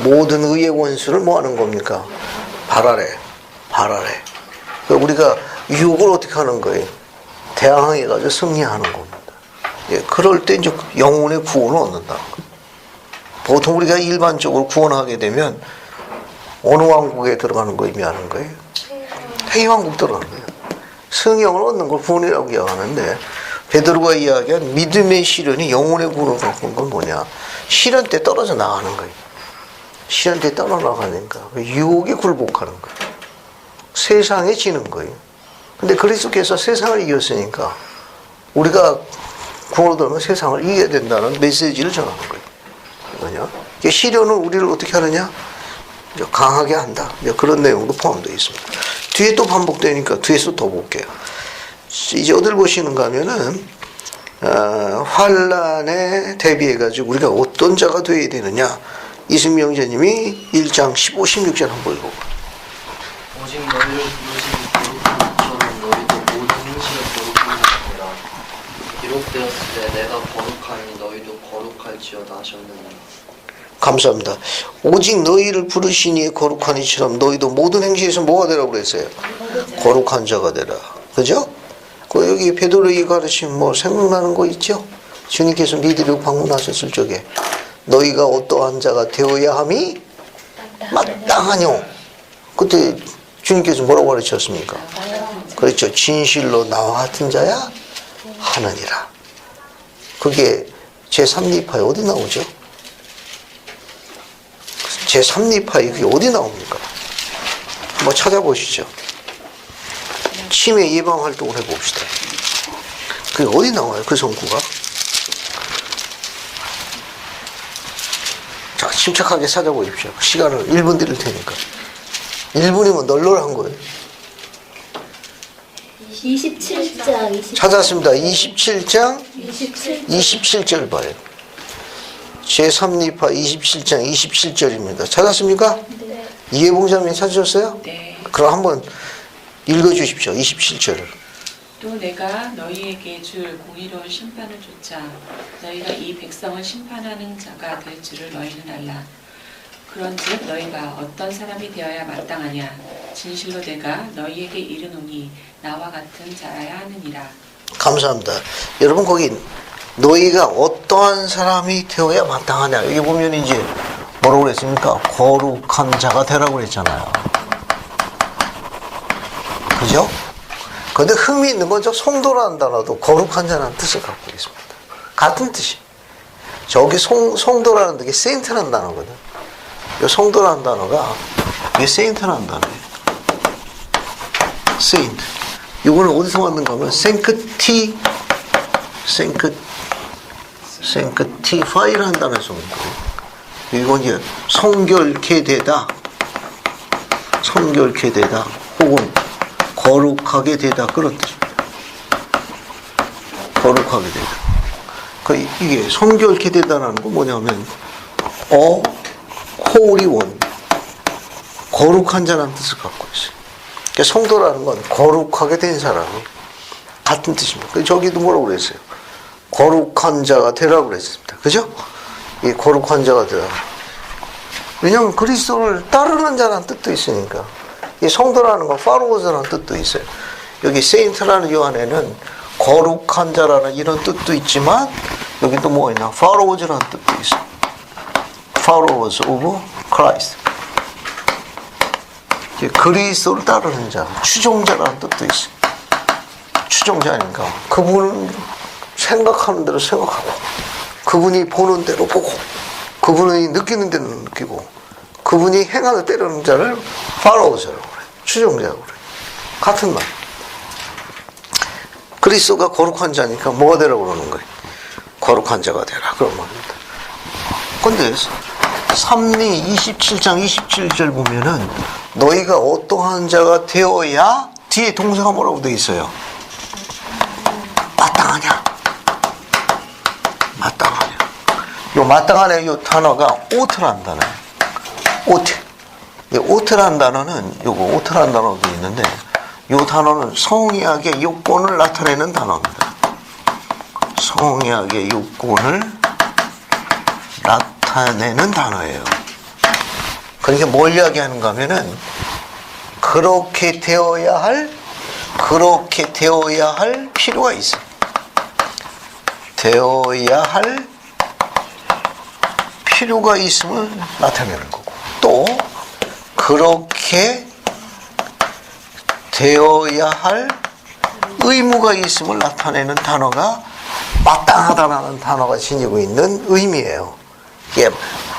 모든 의의 원수를 뭐 하는 겁니까? 발 아래. 우리가 유혹을 어떻게 하는 거예요? 대항해가지고 승리하는 겁니다. 예, 그럴 때 이제 영혼의 구원을 얻는다. 보통 우리가 일반적으로 구원하게 되면 어느 왕국에 들어가는 거 의미하는 거예요? 태희왕국 들어가는 거예요. 승영을 얻는 걸 구원이라고 이야기하는데 베드로가 이야기한 믿음의 시련이 영혼의 구원을 갖고 온 건 뭐냐? 시련 때 떨어져 나가는 거예요. 시련 때 떨어나가니까 유혹에 굴복하는 거예요. 세상에 지는 거예요. 근데 그리스도께서 세상을 이겼으니까 우리가 구원을 얻으면 세상을 이겨야 된다는 메시지를 전하는 거예요. 뭐냐? 시련은 우리를 어떻게 하느냐? 강하게 한다. 그런 내용도 포함되어 있습니다. 뒤에 또 반복되니까 뒤에서 더 볼게요. 이제 어딜 보시는가 하면은 환란에 대비해가지고 우리가 어떤 자가 되어야 되느냐. 이승명 형제님이 1장 15, 16절 한번 읽어봐. 오직 너희를 부르신 거룩한 것처럼 너희도 모든 행실을 거룩한 것이라. 기록되었을 때 내가 거룩하니 너희도 거룩할지어다 하셨느니라. 감사합니다. 오직 너희를 부르시니 거룩한 이처럼 너희도 모든 행실에서 뭐가 되라고 그랬어요? 거룩한 자가 되라. 그죠? 여기 베드로의 가르침 뭐 생각나는 거 있죠? 주님께서 믿으려고 방문하셨을 적에 너희가 어떠한 자가 되어야 함이 마땅하뇨. 그때 주님께서 뭐라고 가르쳤습니까? 그렇죠. 진실로 나와 같은 자야 하느니라. 그게 제3리파에 어디 나오죠? 제3리파에 그게 어디 나옵니까? 한번 찾아보시죠. 치매 예방 활동을 해봅시다. 그게 어디 나와요? 그 성구가? 자, 침착하게 찾아보십시오. 시간을 1분 드릴 테니까. 1분이면 널널한 거예요. 27장 찾았습니다. 27장 27장 27절 봐요. 제3리파 27장 27절입니다. 찾았습니까? 네. 이해봉자님 찾으셨어요? 네. 그럼 한번 읽어주십시오. 27절을. 또 내가 너희에게 줄 공의로운 심판을 쫓아 너희가 이 백성을 심판하는 자가 될 줄을 너희는 알라. 그런즉 너희가 어떤 사람이 되어야 마땅하냐? 진실로 내가 너희에게 이르노니 나와 같은 자라야 하느니라. 감사합니다. 여러분 거기 너희가 어떠한 사람이 되어야 마땅하냐. 여기 보면 이제 뭐라고 그랬습니까? 거룩한 자가 되라고 그랬잖아요. 그죠? 근데 흥미있는 건 저 성도라는 단어도 거룩한 자라는 뜻을 갖고 있습니다. 같은 뜻이. 저기 성도라는 게 세인트라는 단어거든. 이 성도라는 단어가 이게 세인트라는 단어예요. 세인트. 이거는 어디서 만든가 하면 생크티파이라는 단어에서 온 거예요. 이건 이제 성결케 되다, 혹은 거룩하게 되다, 그런 뜻입니다. 거룩하게 되다. 이게 성결케 되다라는 건 뭐냐면 holy one, 거룩한 자라는 뜻을 갖고 있어요. 그러니까 성도라는 건 거룩하게 된 사람이 같은 뜻입니다. 저기도 뭐라고 그랬어요? 거룩한 자가 되라고 그랬습니다. 그죠? 이 거룩한 자가 되라. 왜냐하면 그리스도를 따르는 자라는 뜻도 있으니까. 이 성도라는 건 followers 뜻도 있어요. 여기 saint라는 요 안에는 거룩한 자라는 이런 뜻도 있지만 여기 또 뭐가 있나? followers라는 뜻도 있어요. followers of Christ. 그리스도를 따르는 자, 추종자라는 뜻도 있어요. 추종자니까 그분은 생각하는 대로 생각하고, 그분이 보는 대로 보고, 그분이 느끼는 대로 느끼고, 그분이 행하는 때리는 자를 follows라고 그래. 추종자라고 그래. 같은 말. 그리스도가 거룩한 자니까 뭐가 되라고 그러는 거예요? 거룩한 자가 되라. 그런 말입니다. 근데 3리 27장 27절 보면은 너희가 어떠한 자가 되어야 뒤에 동사가 뭐라고 되어 있어요? 마땅하냐? 마땅하냐? 요 마땅하냐 요 단어가 오트라는 단어예요. 오트. 이 오트라는 단어는 요거 오트라는 단어도 있는데 요 단어는 성의학의 요건을 나타내는 단어입니다. 성의학의 요건을 나타내는 단어예요. 그러니까 뭘 이야기하는가 하면은 그렇게 되어야 할 필요가 있어. 되어야 할 필요가 있음을 나타내는 거고, 또 그렇게 되어야 할 의무가 있음을 나타내는 단어가 마땅하다라는 단어가 지니고 있는 의미예요. 이게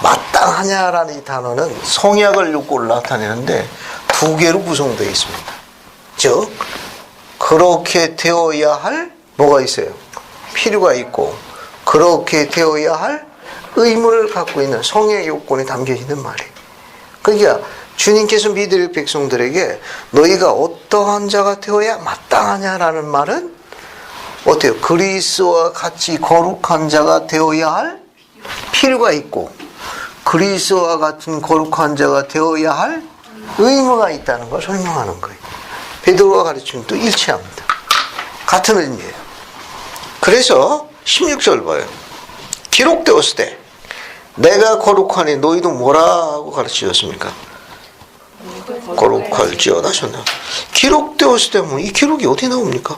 마땅하냐라는 이 단어는 성약을 욕구를 나타내는데 두 개로 구성되어 있습니다. 즉 그렇게 되어야 할 뭐가 있어요? 필요가 있고 그렇게 되어야 할 의무를 갖고 있는 성의 요건이 담겨 있는 말이에요. 그러니까 주님께서 믿을 백성들에게 너희가 어떠한 자가 되어야 마땅하냐라는 말은 어때요? 그리스도와 같이 거룩한 자가 되어야 할 필요가 있고 그리스도와 같은 거룩한 자가 되어야 할 의무가 있다는 걸 설명하는 거예요. 베드로가 가르치는 또 일치합니다. 같은 의미예요. 그래서 16절 봐요. 기록되었을 때 내가 거룩하니 너희도 뭐라고 가르치셨습니까? 거룩할지어다 하셨나? 기록되었을 때 뭐 이 기록이 어디 나옵니까?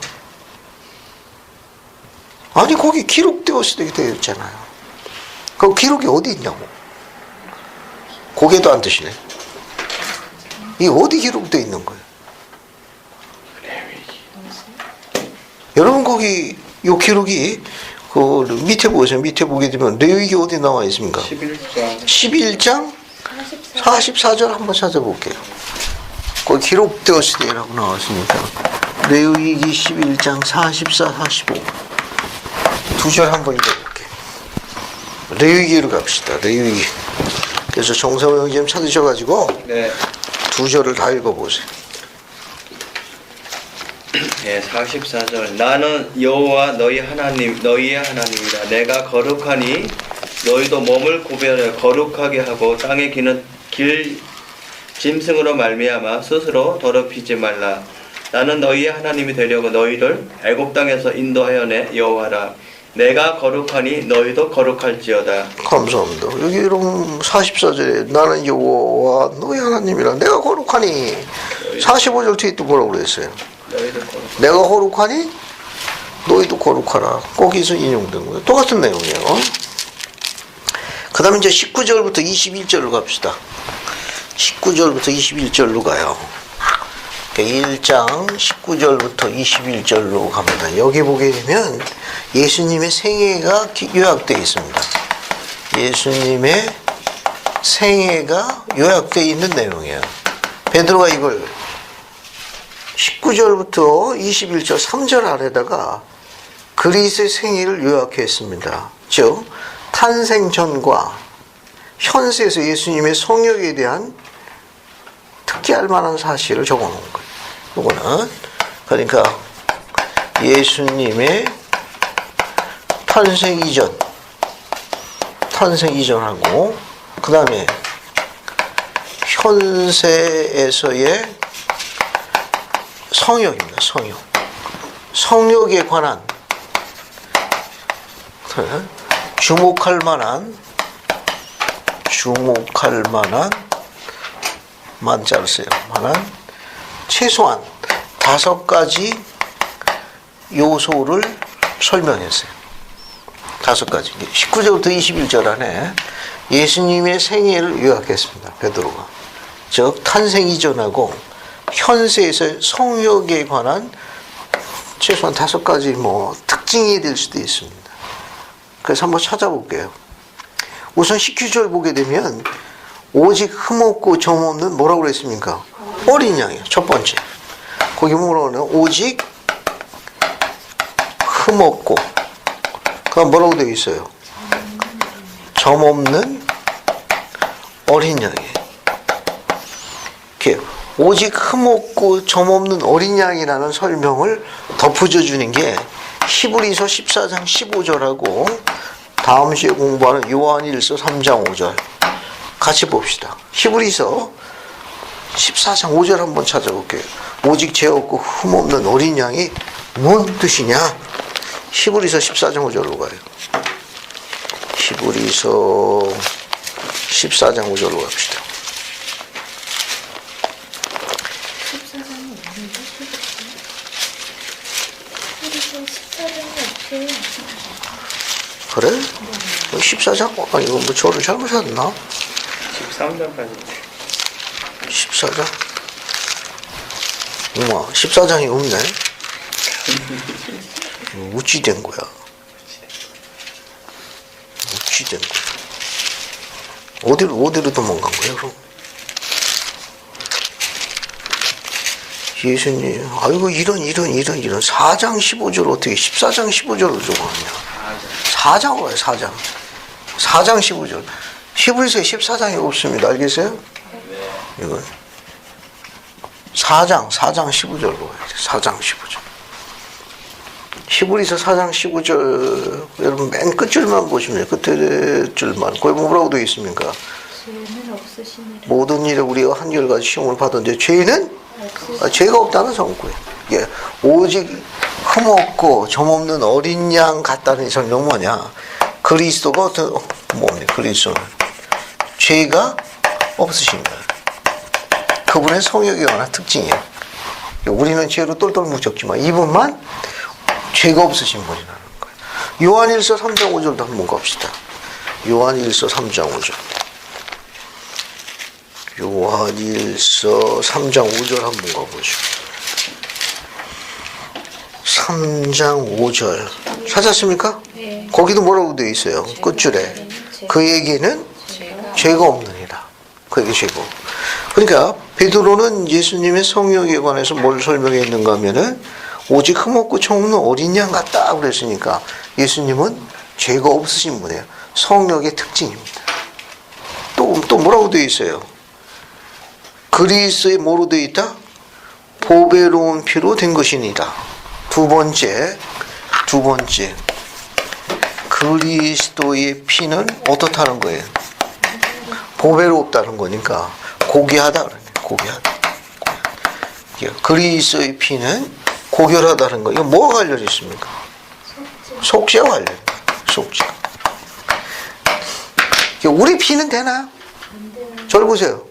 아니 거기 기록되었을 때 되어 있잖아요. 그 기록이 어디 있냐고. 고개도 안 드시네. 이 어디 기록되어 있는 거예요? 여러분 거기 요 기록이 그 밑에 보세요. 밑에 보게 되면 레위기 어디 나와 있습니까? 11장 44절 한번 찾아볼게요. 거기 기록되었을 때라고 나왔으니까 레위기 11장 44, 45 두 절 한번 읽어볼게요. 레위기로 갑시다. 레위기. 그래서 정성호 형님 찾으셔가지고 네. 두 절을 다 읽어보세요. 네, 44절. 나는 여호와 너희의 하나님이다. 내가 거룩하니 너희도 몸을 구별하여 거룩하게 하고 땅에 기는 길 짐승으로 말미암아 스스로 더럽히지 말라. 나는 너희의 하나님이 되려고 너희를 애굽 땅에서 인도하여내 여호와라. 내가 거룩하니 너희도 거룩할지어다. 감사합니다. 여기 여러분 44절에 나는 여호와 너희 하나님이라 내가 거룩하니 45절 뒤에 또 뭐라고 그랬어요? 너희도 거룩. 내가 거룩하니 너희도 거룩하라. 거기서 인용된 거예요. 똑같은 내용이에요. 그 다음에 이제 19절부터 21절로 갑시다. 19절부터 21절로 가요. 1장 19절부터 21절로 갑니다. 여기 보게 되면 예수님의 생애가 요약되어 있습니다. 예수님의 생애가 요약되어 있는 내용이에요. 베드로가 이걸 19절부터 21절 3절 아래다가 그리스도의 생애를 요약했습니다. 즉 탄생 전과 현세에서 예수님의 성역에 대한 특기할 만한 사실을 적어놓은 거예요. 이거는 그러니까 예수님의 탄생 이전하고 그 다음에 현세에서의 성역입니다. 성역에 관한 주목할 만한 만자를 써요. 만한 최소한 5가지 요소를 설명했어요. 5가지. 19절부터 21절 안에 예수님의 생애를 요약했습니다. 베드로가. 즉 탄생 이전하고 현세에서 성역에 관한 최소한 5가지 뭐 특징이 될 수도 있습니다. 그래서 한번 찾아볼게요. 우선 19절 보게 되면 오직 흠없고 점없는 뭐라고 그랬습니까? 어린 양이에요. 첫 번째. 거기 뭐라고 그러냐? 오직 흠없고 그럼 뭐라고 되어 있어요? 점없는 어린 양이에요. 이렇게 오직 흠없고 점없는 어린 양이라는 설명을 덧붙여 주는 게 히브리서 14장 15절하고 다음 주에 공부하는 요한일서 3장 5절 같이 봅시다. 히브리서 14장 5절 한번 찾아볼게요. 오직 죄 없고 흠없는 어린 양이 뭔 뜻이냐? 히브리서 14장 5절로 가요. 히브리서 14장 5절로 갑시다. 14장이 없는데? 히브리서 14장이 없어요. 그래? 14장? 아니 이거 뭐 저를 잘못했나? 13절까지. 14장? 우와 14장이 없네. 우찌된 거야. 우찌된 거야. 어디로 도망간 거야, 그럼? 예수님, 아이고, 이런. 4장 15절 어떻게 14장 15절로 적어놨냐. 4장으로 와요, 4장. 4장 15절. 히브리서에 14장이 없습니다. 알겠어요? 이건. 4장 15절로 와야 돼. 4장 15절. 히브리서 4장 15절, 여러분 맨 끝줄만 보시면 돼요. 끝에 줄만. 거기 뭐라고 되어 있습니까? 죄는 없으시니라. 모든 일에 우리가 한결같이 시험을 받았는데 죄는 죄가 없다는 성구예요. 예, 오직 흠없고 점없는 어린 양 같다는 설명 뭐냐? 그리스도가 뭡니까? 그리스도는 죄가 없으신 거예요. 그분의 성역에 관한 특징이에요. 우리는 죄로 똘똘 뭉쳤지만 이분만 죄가 없으신 분이라는 거예요. 요한일서 3장 5절도 한번 갑시다. 요한일서 3장 5절. 요한일서 3장 5절 한번 가보죠. 3장 5절 찾았습니까? 네. 거기도 뭐라고 되어 있어요? 끝줄에 그에게는 죄가 없느니라. 그에게 죄가 없. 그러니까 베드로는 예수님의 성령에 관해서 뭘 설명했는가 하면은 오직 흠없고 청없는 어린 양 같다 그랬으니까 예수님은 죄가 없으신 분이에요. 성령의 특징입니다. 또 뭐라고 되어 있어요? 그리스도에 뭐로 되어 있다? 보배로운 피로 된 것이니라. 두 번째 그리스도의 피는 어떻다는 거예요? 보배롭다는 거니까 고귀하다 그러네. 고귀하다. 그리스도의 피는 고결하다는 거. 이거 뭐가 관련이 있습니까? 속죄와 관련. 속죄. 우리 피는 되나요? 저를 보세요.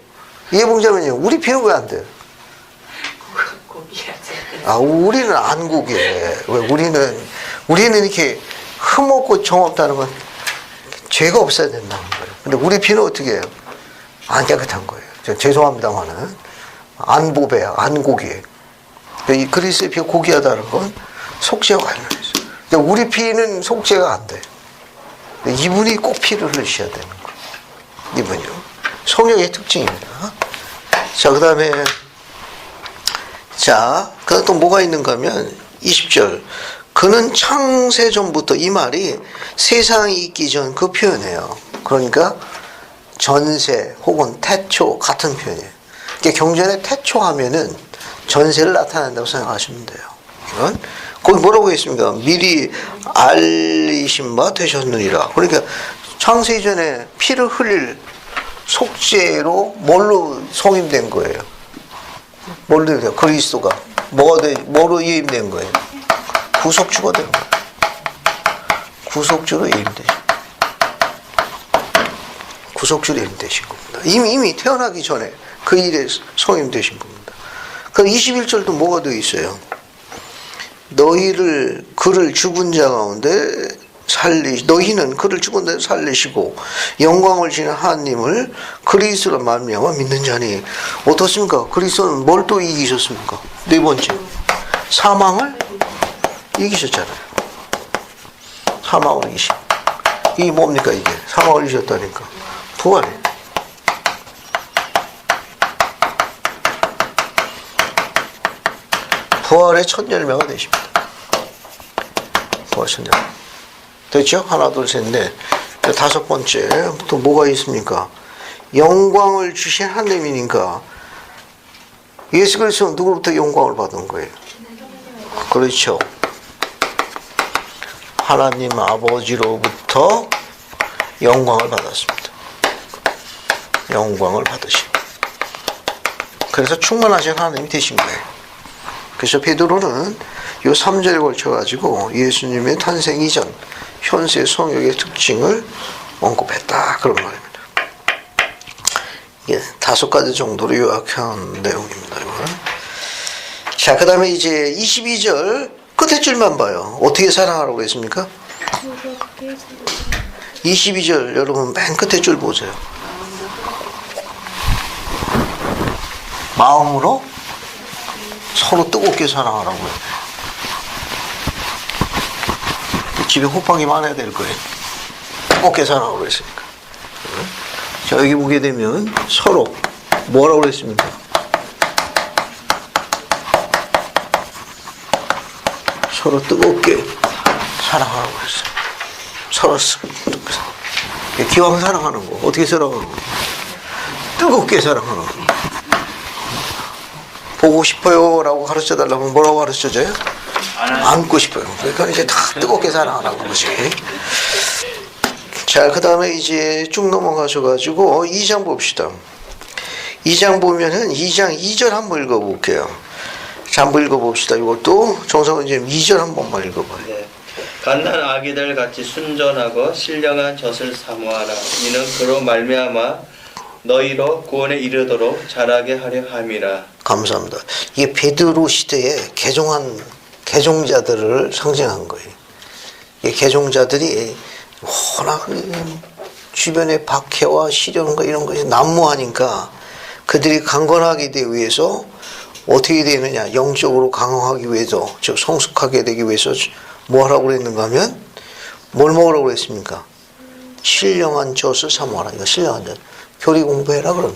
예봉자면요. 우리 피는 왜 안 돼요? 우리는 안 고개. 왜 우리는 이렇게 흠없고 정없다는 건 죄가 없어야 된다는 거예요. 근데 우리 피는 어떻게 해요? 안 깨끗한 거예요. 죄송합니다만은 안 보배야, 안 고귀해. 이 그리스도의 피가 고귀하다는 건 속죄와 관련해서. 근데 우리 피는 속죄가 안 돼. 이분이 꼭 피를 흘리셔야 되는 거예요. 이분이요. 성령의 특징입니다. 자, 그 다음에 그다음 또 뭐가 있는가 하면 20절. 그는 창세 전부터, 이 말이 세상이 있기 전 그 표현이에요. 그러니까 전세 혹은 태초 같은 표현이에요. 그러니까 경전에 태초하면은 전세를 나타낸다고 생각하시면 돼요. 이건 거기 뭐라고 했습니까? 미리 알리신 바 되셨느니라. 그러니까 창세 이전에 피를 흘릴 속죄로 뭘로 성임된 거예요? 뭘로 돼요? 그리스도가 뭐로 예임된 거예요? 구속주가 된 거예요. 구속주로 예임되신. 구속주로 예임되신 겁니다. 이미 태어나기 전에 그 일에 성임되신 겁니다. 그 21절도 뭐가 되어 있어요? 그를 죽은 자 가운데 너희는 그를 죽은 자 살리시고 영광을 지닌 하나님을 그리스도로 말미암아 믿는 자니. 어떻습니까? 그리스도는 뭘 또 이기셨습니까? 네 번째, 사망을 이기셨잖아요. 사망을 이기신. 이게 뭡니까 이게? 사망을 이기셨다니까. 부활이에요. 부활의 첫 열매가 되십니다. 부활 첫 열매. 됐죠? 하나, 둘, 셋, 넷. 다섯 번째, 또 뭐가 있습니까? 영광을 주신 하나님이니까 예수 그리스도는 누구로부터 영광을 받은 거예요? 그렇죠. 하나님 아버지로부터 영광을 받았습니다. 영광을 받으신. 그래서 충만하신 하나님이 되신 거예요. 그래서 베드로는 이 3절에 걸쳐가지고 예수님의 탄생 이전 현세 성역의 특징을 언급했다. 그런 말입니다. 이게 5가지 정도로 요약한 내용입니다. 이거는. 자, 그 다음에 이제 22절 끝에 줄만 봐요. 어떻게 사랑하라고 그랬습니까? 22절 여러분 맨 끝에 줄 보세요. 마음으로 서로 뜨겁게 사랑하라고요. 집에 호빵이 많아야 될 거예요. 꼭 계산하라고 그랬으니까. 자, 여기 보게 되면 서로 뭐라고 그랬습니까? 서로 뜨겁게 사랑하라고 그랬어요. 서로 기왕 사랑하는 거 어떻게 사랑하는 거? 뜨겁게 사랑하는 거. 보고 싶어요라고 가르쳐 달라면 뭐라고 가르쳐줘요? 안고 싶어요. 그러니까 이제 다 뜨겁게 사랑하라는 거지. 자, 그 다음에 이제 쭉 넘어가셔가지고 2장 봅시다. 2장 보면은 2장 2절 한번 읽어볼게요. 자, 한번 읽어봅시다. 이것도 정성원님 2절 한 번만 읽어봐요. 네. 갓난 아기들 같이 순전하고 신령한 젖을 사모하라. 이는 그로 말미암아 너희로 구원에 이르도록 자라게 하려 함이라. 감사합니다. 이게 베드로 시대에 개종자들을 상징한 거예요. 이 개종자들이 워낙 주변에 박해와 시련과 이런 것이 난무하니까 그들이 강건하게 되기 위해서 어떻게 되느냐, 영적으로 강화하기 위해서, 즉 성숙하게 되기 위해서 뭐 하라고 그랬는가 하면 뭘 먹으라고 그랬습니까? 신령한 젖을 사모하라. 이거 신령한 젖. 교리 공부해라 그런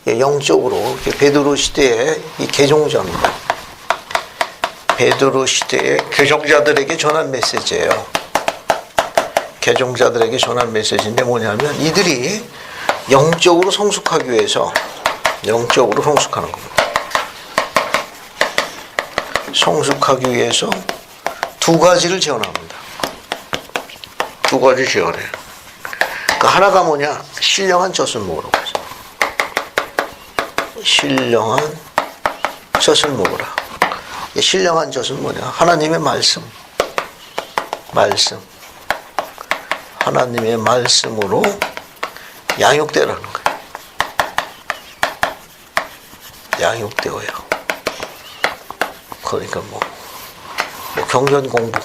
말이에요. 영적으로 베드로 시대의 이 개종자입니다. 베드로 시대의 개종자들에게 전한 메시지예요. 개종자들에게 전한 메시지인데 뭐냐면 이들이 영적으로 성숙하기 위해서 영적으로 성숙하는 겁니다. 성숙하기 위해서 두 가지를 지원합니다. 두 가지 지원해요. 그 하나가 뭐냐? 신령한 젖을 먹으라고 해서. 신령한 젖을 먹으라. 이 신령한 젖은 뭐냐? 하나님의 말씀. 하나님의 말씀으로 양육되라는 거예요. 양육되어야. 그러니까 뭐 경전 공부,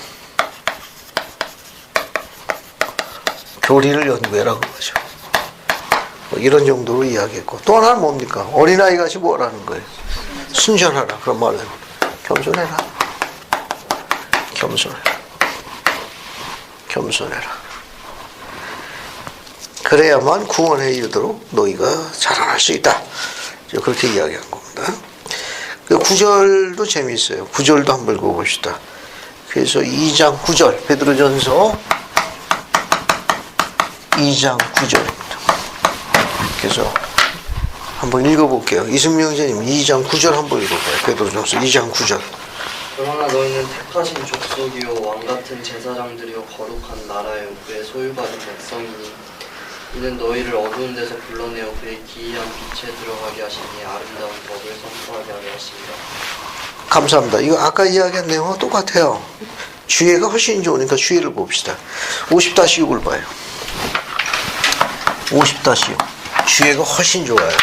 교리를 연구해라 그거죠. 뭐 이런 정도로 이야기했고, 또 하나는 뭡니까? 어린아이 같이 뭐라는 거예요? 순전하라. 그런 말은 겸손해라. 겸손해라. 그래야만 구원에 이르도록 너희가 자라날 수 있다. 그렇게 이야기한 겁니다. 그 9절도 재미있어요. 9절도 한번 읽어봅시다. 그래서 2장 9절, 베드로전서 2장 9절입니다. 그래서 한번 읽어볼게요. 이승명 형제님 2장 9절 한번 읽어봐요. 베드로전서 2장 9절. 그러나 너희는 택하신 족속이요 왕같은 제사장들이요 거룩한 나라요 그의 소유받은 백성이니 이는 너희를 어두운 데서 불러내어 그의 기이한 빛에 들어가게 하시니 아름다운 법을 선포하게 하게 하십니다. 감사합니다. 이거 아까 이야기한 내용과 똑같아요. 주예가 훨씬 좋으니까 주예를 봅시다. 50-6을 봐요. 50-6. 주예가 훨씬 좋아요.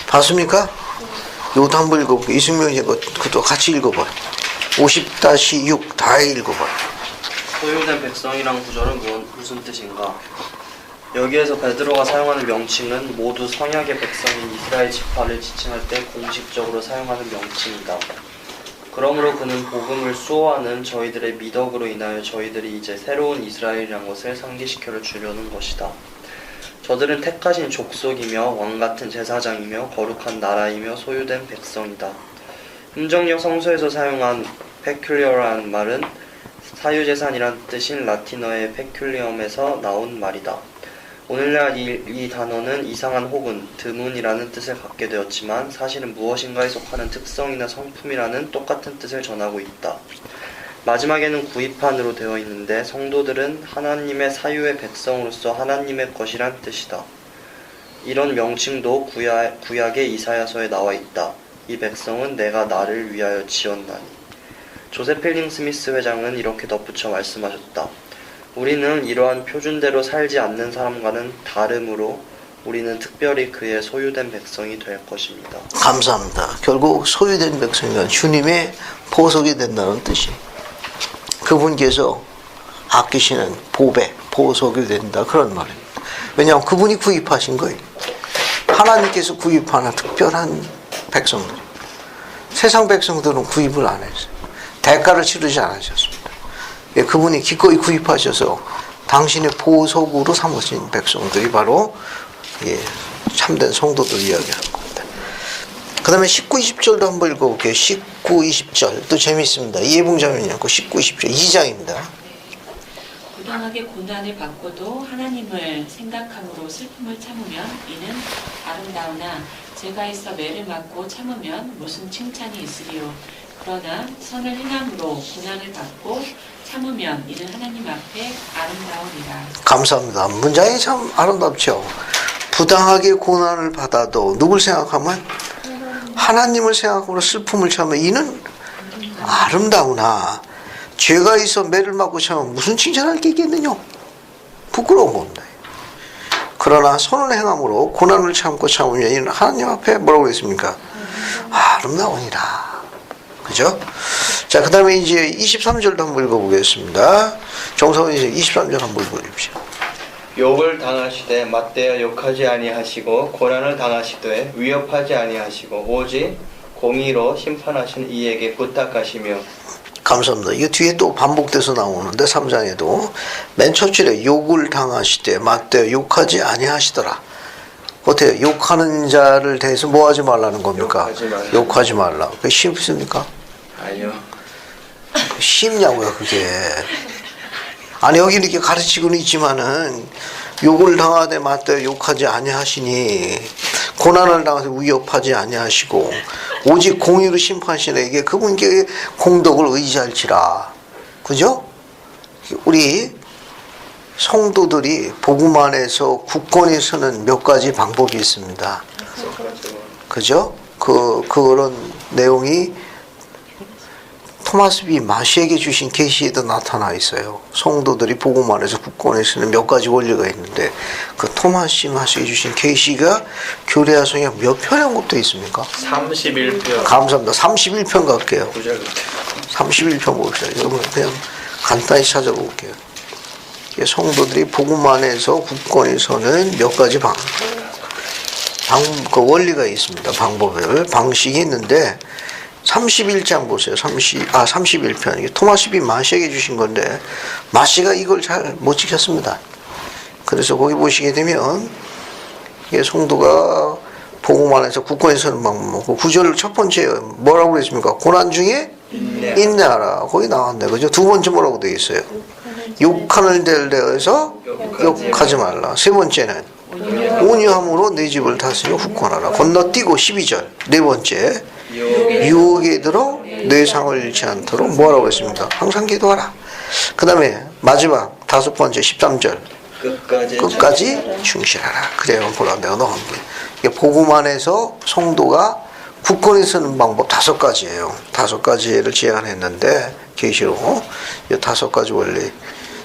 봤습니까? 이것도 한번 읽어볼게요. 이승명 씨 그것도 같이 읽어봐요. 50-6 다 읽어봐요. 소유된 백성이란 구절은 무슨 뜻인가? 여기에서 베드로가 사용하는 명칭은 모두 성약의 백성인 이스라엘 지파를 지칭할 때 공식적으로 사용하는 명칭이다. 그러므로 그는 복음을 수호하는 저희들의 미덕으로 인하여 저희들이 이제 새로운 이스라엘이란 것을 상기시켜 주려는 것이다. 저들은 택하신 족속이며 왕같은 제사장이며 거룩한 나라이며 소유된 백성이다. 흠정역 성서에서 사용한 peculiar라는 말은 사유재산이란 뜻인 라틴어의 peculium에서 나온 말이다. 오늘날 이 단어는 이상한 혹은 드문이라는 뜻을 갖게 되었지만 사실은 무엇인가에 속하는 특성이나 성품이라는 똑같은 뜻을 전하고 있다. 마지막에는 구입한으로 되어 있는데 성도들은 하나님의 사유의 백성으로서 하나님의 것이란 뜻이다. 이런 명칭도 구약의 이사야서에 나와 있다. 이 백성은 내가 나를 위하여 지었나니. 조셉 필링 스미스 회장은 이렇게 덧붙여 말씀하셨다. 우리는 이러한 표준대로 살지 않는 사람과는 다르므로 우리는 특별히 그의 소유된 백성이 될 것입니다. 감사합니다. 결국 소유된 백성이란 주님의 보석이 된다는 뜻이. 그분께서 아끼시는 보배, 보석이 된다. 그런 말입니다. 왜냐하면 그분이 구입하신 거예요. 하나님께서 구입하는 특별한 백성들. 세상 백성들은 구입을 안 했어요. 대가를 치르지 않으셨습니다. 예, 그분이 기꺼이 구입하셔서 당신의 보석으로 삼으신 백성들이 바로 예, 참된 성도들 이야기하는 겁니다. 그 다음에 19, 20절도 한번 읽어볼게요. 19, 20절 또 재미있습니다. 이해봉자면요. 19, 20절 2장입니다. 부당하게 고난을 받고도 하나님을 생각함으로 슬픔을 참으면 이는 아름다우나 죄가 있어 매를 맞고 참으면 무슨 칭찬이 있으리요. 그러나 선을 행함으로 고난을 받고 참으면 이는 하나님 앞에 아름다우리라. 감사합니다. 문장이 참 아름답죠. 부당하게 고난을 받아도 누굴 생각하면 하나님을 생각하므로 슬픔을 참으면 이는 아름다우나 죄가 있어 매를 맞고 참으면 무슨 칭찬할 게 있겠느냐. 부끄러운 겁니다. 그러나 선을 행함으로 고난을 참고 참으면 이는 하나님 앞에 뭐라고 했습니까? 아름다우니라. 그죠? 자, 그 다음에 이제 23절도 한번 읽어보겠습니다. 정사원 이제 23절 한번 읽어주십시오. 욕을 당하시되 맞대어 욕하지 아니하시고 고난을 당하시되 위협하지 아니하시고 오직 공의로 심판하신 이에게 부탁하시며. 감사합니다. 이거 뒤에 또 반복돼서 나오는데 3장에도 맨 첫 줄에 욕을 당하시되 맞대어 욕하지 아니하시더라. 어때요? 욕하는 자를 대해서 뭐 하지 말라는 겁니까? 욕하지 말라. 그게 쉽습니까? 아니요. 쉽냐고요, 그게. 아니, 여기 이렇게 가르치고는 있지만은 욕을 당하되 맞대어 욕하지 아니하시니 고난을 당해서 위협하지 아니하시고 오직 공의로 심판하시는 이게 그분께 공덕을 의지할지라. 그죠? 우리 성도들이 복음 안에서 굳건히 서는 몇 가지 방법이 있습니다. 그죠? 그런 내용이 토마스 B 마시에게 주신 계시에도 나타나 있어요. 성도들이 복음 안에서 굳건히 서는 몇 가지 원리가 있는데 그 토마스 마시에게 주신 계시가 교례화성에 몇 편의 언급되어 있습니까? 31편. 감사합니다. 31편 갈게요. 31편 봅시다. 여러분 그냥 간단히 찾아볼게요. 성도들이 복음 안에서 굳건히 서는 몇 가지 그 원리가 있습니다. 방식이 있는데 31장 보세요. 31편. 이게 토마스 B 마시에게 주신 건데 마시가 이걸 잘 못 지켰습니다. 그래서 거기 보시게 되면 이게 성도가 복음 안에서 굳건히 서는 방법. 9절 첫 번째 뭐라고 그랬습니까? 고난 중에 인내하라. 거기 나왔네. 그죠? 두 번째 뭐라고 되어 있어요? 욕하는 데를 대해서 욕하지 말라. 세 번째는 온유함으로 내 집을 다스려 굳건하라. 건너뛰고 12절. 네 번째 유혹에 들어 내 상을 잃지 않도록 뭐라고 했습니까? 항상 기도하라. 그 다음에 마지막 다섯 번째 13절 끝까지 충실하라. 그래야 보라 내가 너한 게. 복음 안에서 성도가 굳건히 서는 방법 5가지예요. 5가지를 제안했는데 계시로 이 5가지 원리.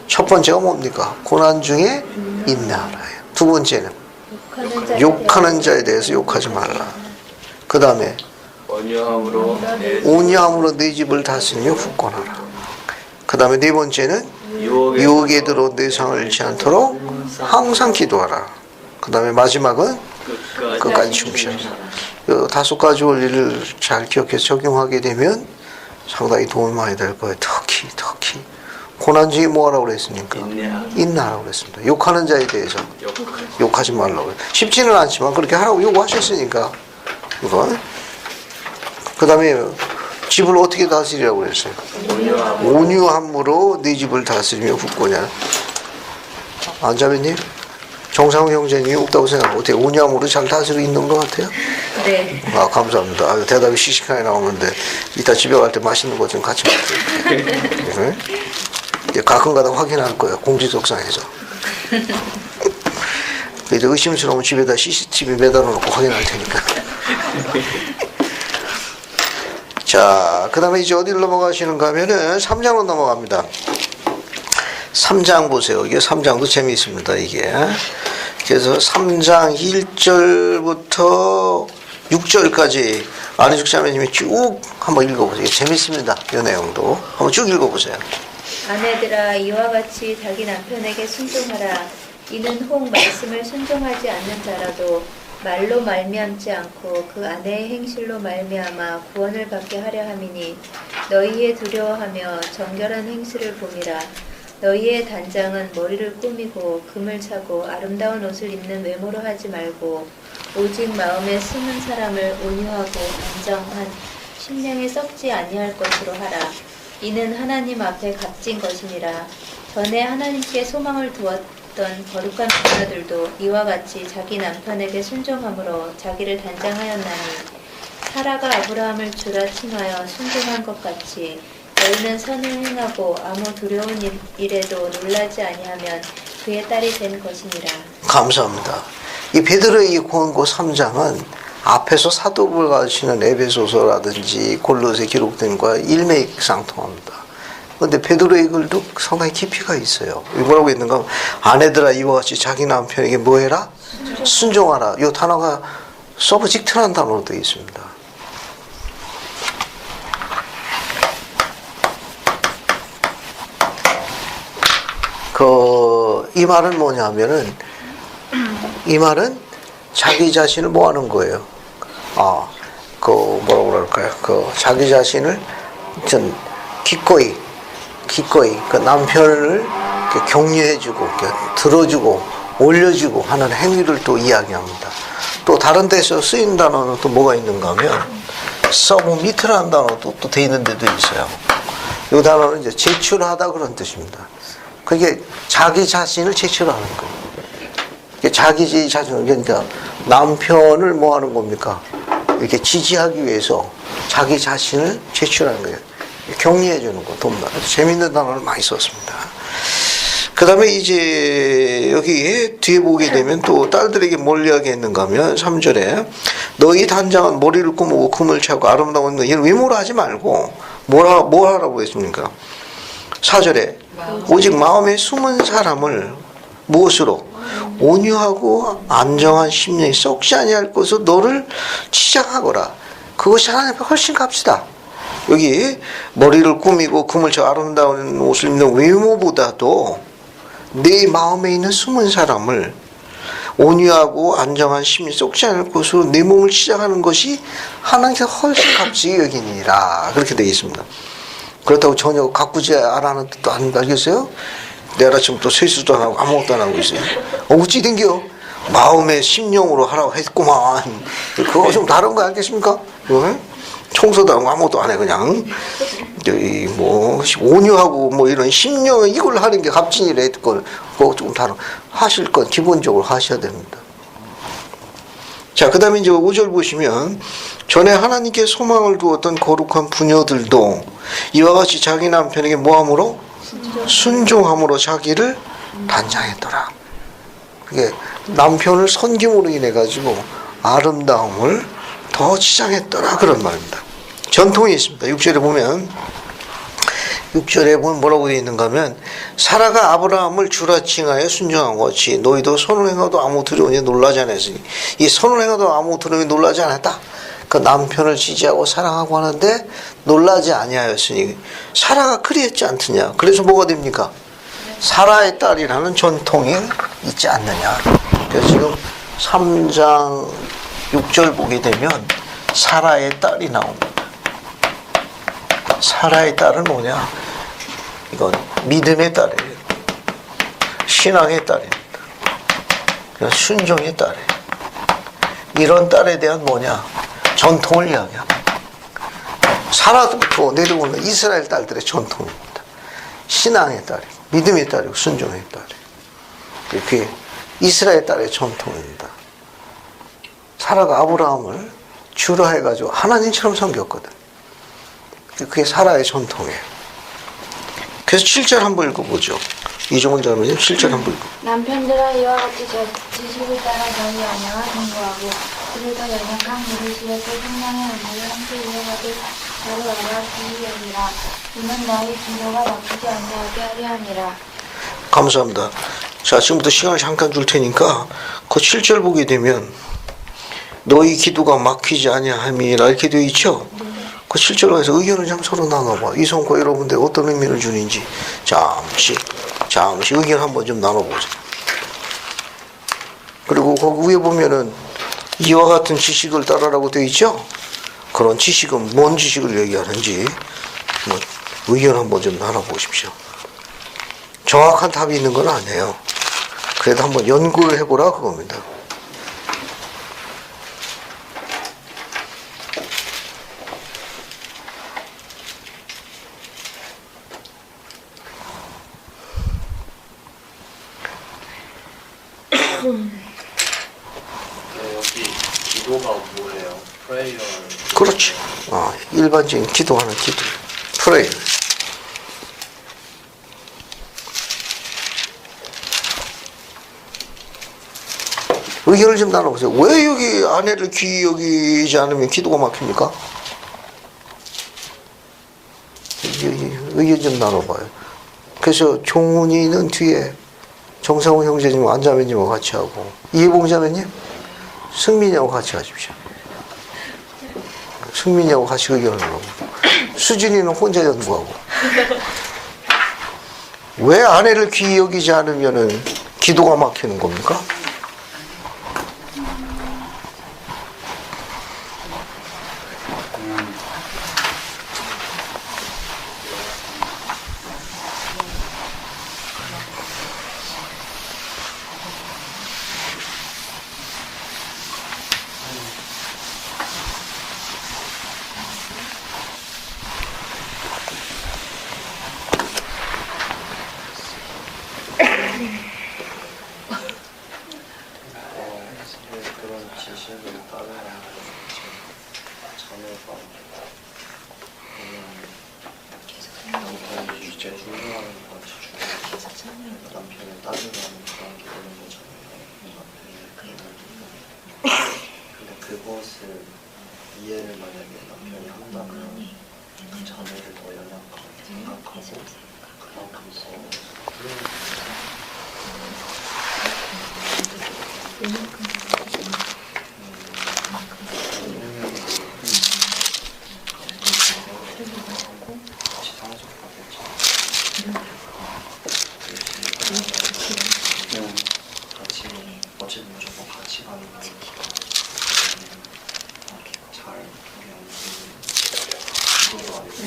첫 번째가 뭡니까? 고난 중에 인내하라예요. 두 번째는 욕하는 자에 대해서 욕하지 말라. 그 다음에 온유함으로 내 집을 다스리며 굳건하라. 그 다음에 네 번째는 유혹에 들어 내 상을 잃지 않도록 항상 기도하라. 그 다음에 마지막은 끝까지 충실하라. 이 5가지 원리를 잘 기억해서 적용하게 되면 상당히 도움이 많이 될 거예요. 특히 고난 중에 뭐 하라고 그랬습니까? 인내하라고 그랬습니다. 욕하는 자에 대해서 욕하지 말라고. 쉽지는 않지만 그렇게 하라고 요구하셨으니까 이건. 그 다음에 집을 어떻게 다스리라고 그랬어요? 온유함으로 네 집을 다스리며 굳건하라. 안자매님, 정상훈 형제님이 없다고 생각하고 어떻게 온유함으로 잘 다스리고 있는 것 같아요? 네. 아, 감사합니다. 아유, 대답이 씩씩하게 나오는데 이따 집에 갈 때 맛있는 거 좀 같이 먹게요. 네? 가끔가다 확인할 거예요. 공지석상에서. 그래서 의심스러우면 집에다 CCTV 매달아 놓고 확인할 테니까. 자, 그 다음에 이제 어디를 넘어가시는가 하면은 3장으로 넘어갑니다. 3장 보세요. 이게 3장도 재미있습니다, 이게. 그래서 3장 1절부터 6절까지 안희숙 자매님이 쭉 한번 읽어보세요. 재밌습니다, 이 내용도. 한번 쭉 읽어보세요. 아내들아 이와 같이 자기 남편에게 순종하라. 이는 혹 말씀을 순종하지 않는 자라도 말로 말미암지 않고 그 아내의 행실로 말미암아 구원을 받게 하려 함이니 너희의 두려워하며 정결한 행실을 봄이라. 너희의 단장은 머리를 꾸미고 금을 차고 아름다운 옷을 입는 외모로 하지 말고 오직 마음에 숨은 사람을 온유하고 안정한 심령에 썩지 아니할 것으로 하라. 이는 하나님 앞에 값진 것이니라. 전에 하나님께 소망을 두었던 거룩한 부녀들도 이와 같이 자기 남편에게 순종함으로 자기를 단장하였나니 사라가 아브라함을 주라 칭하여 순종한 것 같이 너희는 선을 행하고 아무 두려운 일에도 놀라지 아니하면 그의 딸이 된 것이니라. 감사합니다. 이 베드로의 권고 3장은 앞에서 사도를 가르치는 에베소서라든지 골로새 기록된 것과 일맥상통합니다. 그런데 베드로의 글도 상당히 깊이가 있어요. 뭐라고 했는가? 아내들아 이와 같이 자기 남편에게 뭐해라? 순종하라. 이 단어가 서브젝트라는 단어로 되어 있습니다. 이 말은 뭐냐면은 이 말은 자기 자신을 뭐 하는 거예요? 뭐라고 그럴까요? 자기 자신을 전 기꺼이 그 남편을 격려해주고 들어주고 올려주고 하는 행위를 또 이야기합니다. 또 다른 데서 쓰인 단어는 또 뭐가 있는가 하면 서브미트라는 단어도 또 돼 있는 데도 있어요. 이 단어는 이제 제출하다 그런 뜻입니다. 그게 자기 자신을 제출하는 거예요. 자기 자신을, 그러니까 남편을 뭐 하는 겁니까? 이렇게 지지하기 위해서 자기 자신을 제출하는 거예요. 격려해 주는 거, 돕는. 재밌는 단어를 많이 썼습니다. 그 다음에 이제 여기 뒤에 보게 되면 또 딸들에게 뭘 이야기했는가 하면 3절에 너희 단장은 머리를 꾸미고 금을 차고 아름다운 이런 외모로 하지 말고 뭐 하라고 했습니까? 4절에 오직 마음에 숨은 사람을 무엇으로? 온유하고 안정한 심령이 썩지 아니할 것으로 너를 치장하거라. 그것이 하나님 앞에 훨씬 값지다. 여기 머리를 꾸미고 금을 차고 아름다운 옷을 입는 외모보다도 내 마음에 있는 숨은 사람을 온유하고 안정한 심이 썩지 않을 것으로 내 몸을 치장하는 것이 하나님께서 훨씬 값지게 여기니라. 그렇게 되어 있습니다. 그렇다고 전혀 가꾸지 않라는 뜻도 안 알겠어요? 내일 아침부터 세수도 안 하고 아무것도 안 하고 있어요. 어찌 된겨? 마음의 심령으로 하라고 했구만. 그거 좀 다른 거 알겠습니까? 청소도 하고 아무것도 안 해 그냥. 온유하고 이런 심령 이걸 하는 게 값진이라 했건 그거 조금 다른. 하실 건 기본적으로 하셔야 됩니다. 자, 그 다음에 이제 5절 보시면 전에 하나님께 소망을 두었던 거룩한 부녀들도 이와 같이 자기 남편에게 뭐함으로? 순종함으로 자기를 단장했더라. 그게 남편을 섬김으로 인해 가지고 아름다움을 더 치장했더라 그런 말입니다. 전통이 있습니다. 6절에 보면 뭐라고 되어 있는가 하면 사라가 아브라함을 주라 칭하여 순종한 것이 너희도 선을 행하도 아무 두려움이 놀라지 않았으니 이 선을 행하도 아무 두려움이 놀라지 않았다. 그 남편을 지지하고 사랑하고 하는데 놀라지 아니하였으니 사라가 그리했지 않느냐. 그래서 뭐가 됩니까? 사라의 딸이라는 전통이 있지 않느냐. 그래서 지금 3장 6절 보게 되면 사라의 딸이 나옵니다. 사라의 딸은 뭐냐? 이건 믿음의 딸이에요. 신앙의 딸입니다. 순종의 딸이에요. 이런 딸에 대한 뭐냐? 전통을 이야기합니다. 사라부터 내려오는 이스라엘 딸들의 전통입니다. 신앙의 딸이고 믿음의 딸이고 순종의 딸이에요. 그게 이스라엘 딸의 전통입니다. 사라가 아브라함을 주라 해가지고 하나님처럼 섬겼거든. 그게 사라의 전통이에요. 그래서 7절 한번 읽어보죠. 이종원 자매님 7절 한번 읽어. 남편들아 이와 같이 지식을 따라 너희 아내와 동거하고 그를 더 연약한 그릇이어서 생명의 은혜를 함께 이어가듯 바로 알아 주의 여기라. 이는 너희 기도가 막히지 아니하게 하려 함이라. 감사합니다. 자, 지금부터 시간을 잠깐 줄 테니까 그 7절 보게 되면 너희 기도가 막히지 아니함이라 이렇게 되어 있죠. 그 7절에서 의견을 좀 서로 나눠봐. 이 성과 여러분들 어떤 의미를 주는지 잠시 의견 한번 좀 나눠보자. 그리고 거기 위에 보면은 이와 같은 지식을 따르라고 되어 있죠? 그런 지식은 뭔 지식을 얘기하는지 뭐 의견 한번 좀 나눠보십시오. 정확한 답이 있는 건 아니에요. 그래도 한번 연구를 해보라 그겁니다. 여기 기도가 뭐예요? 프레이어. 그렇지. 일반적인 기도하는 기도. 프레이. 의견을 좀 나눠보세요. 왜 여기 아내를 귀히 여기지 않으면 기도가 막힙니까? 의견 좀 나눠봐요. 그래서 종훈이는 뒤에 정상훈 형제님, 안자매님하고 같이 하고, 이해봉 자매님, 승민이하고 같이 하십시오. 승민이하고 같이 의견을 하고, 수진이는 혼자 연구하고. 왜 아내를 귀히 여기지 않으면은 기도가 막히는 겁니까? 그런 지식을 따르는 자녀가 남편이 주제 중요한 거 같이 중요해서 남편을 따르라는 그런 게 있는 거잖아요. 근데 그것을 이해를 만약에 남편이 한다면 그 자녀를 더 연약하게 생각하고 그만큼 더 같이 어쨌든 무조건 같이 가는 거 잘 우리 아버지 그거도 아니고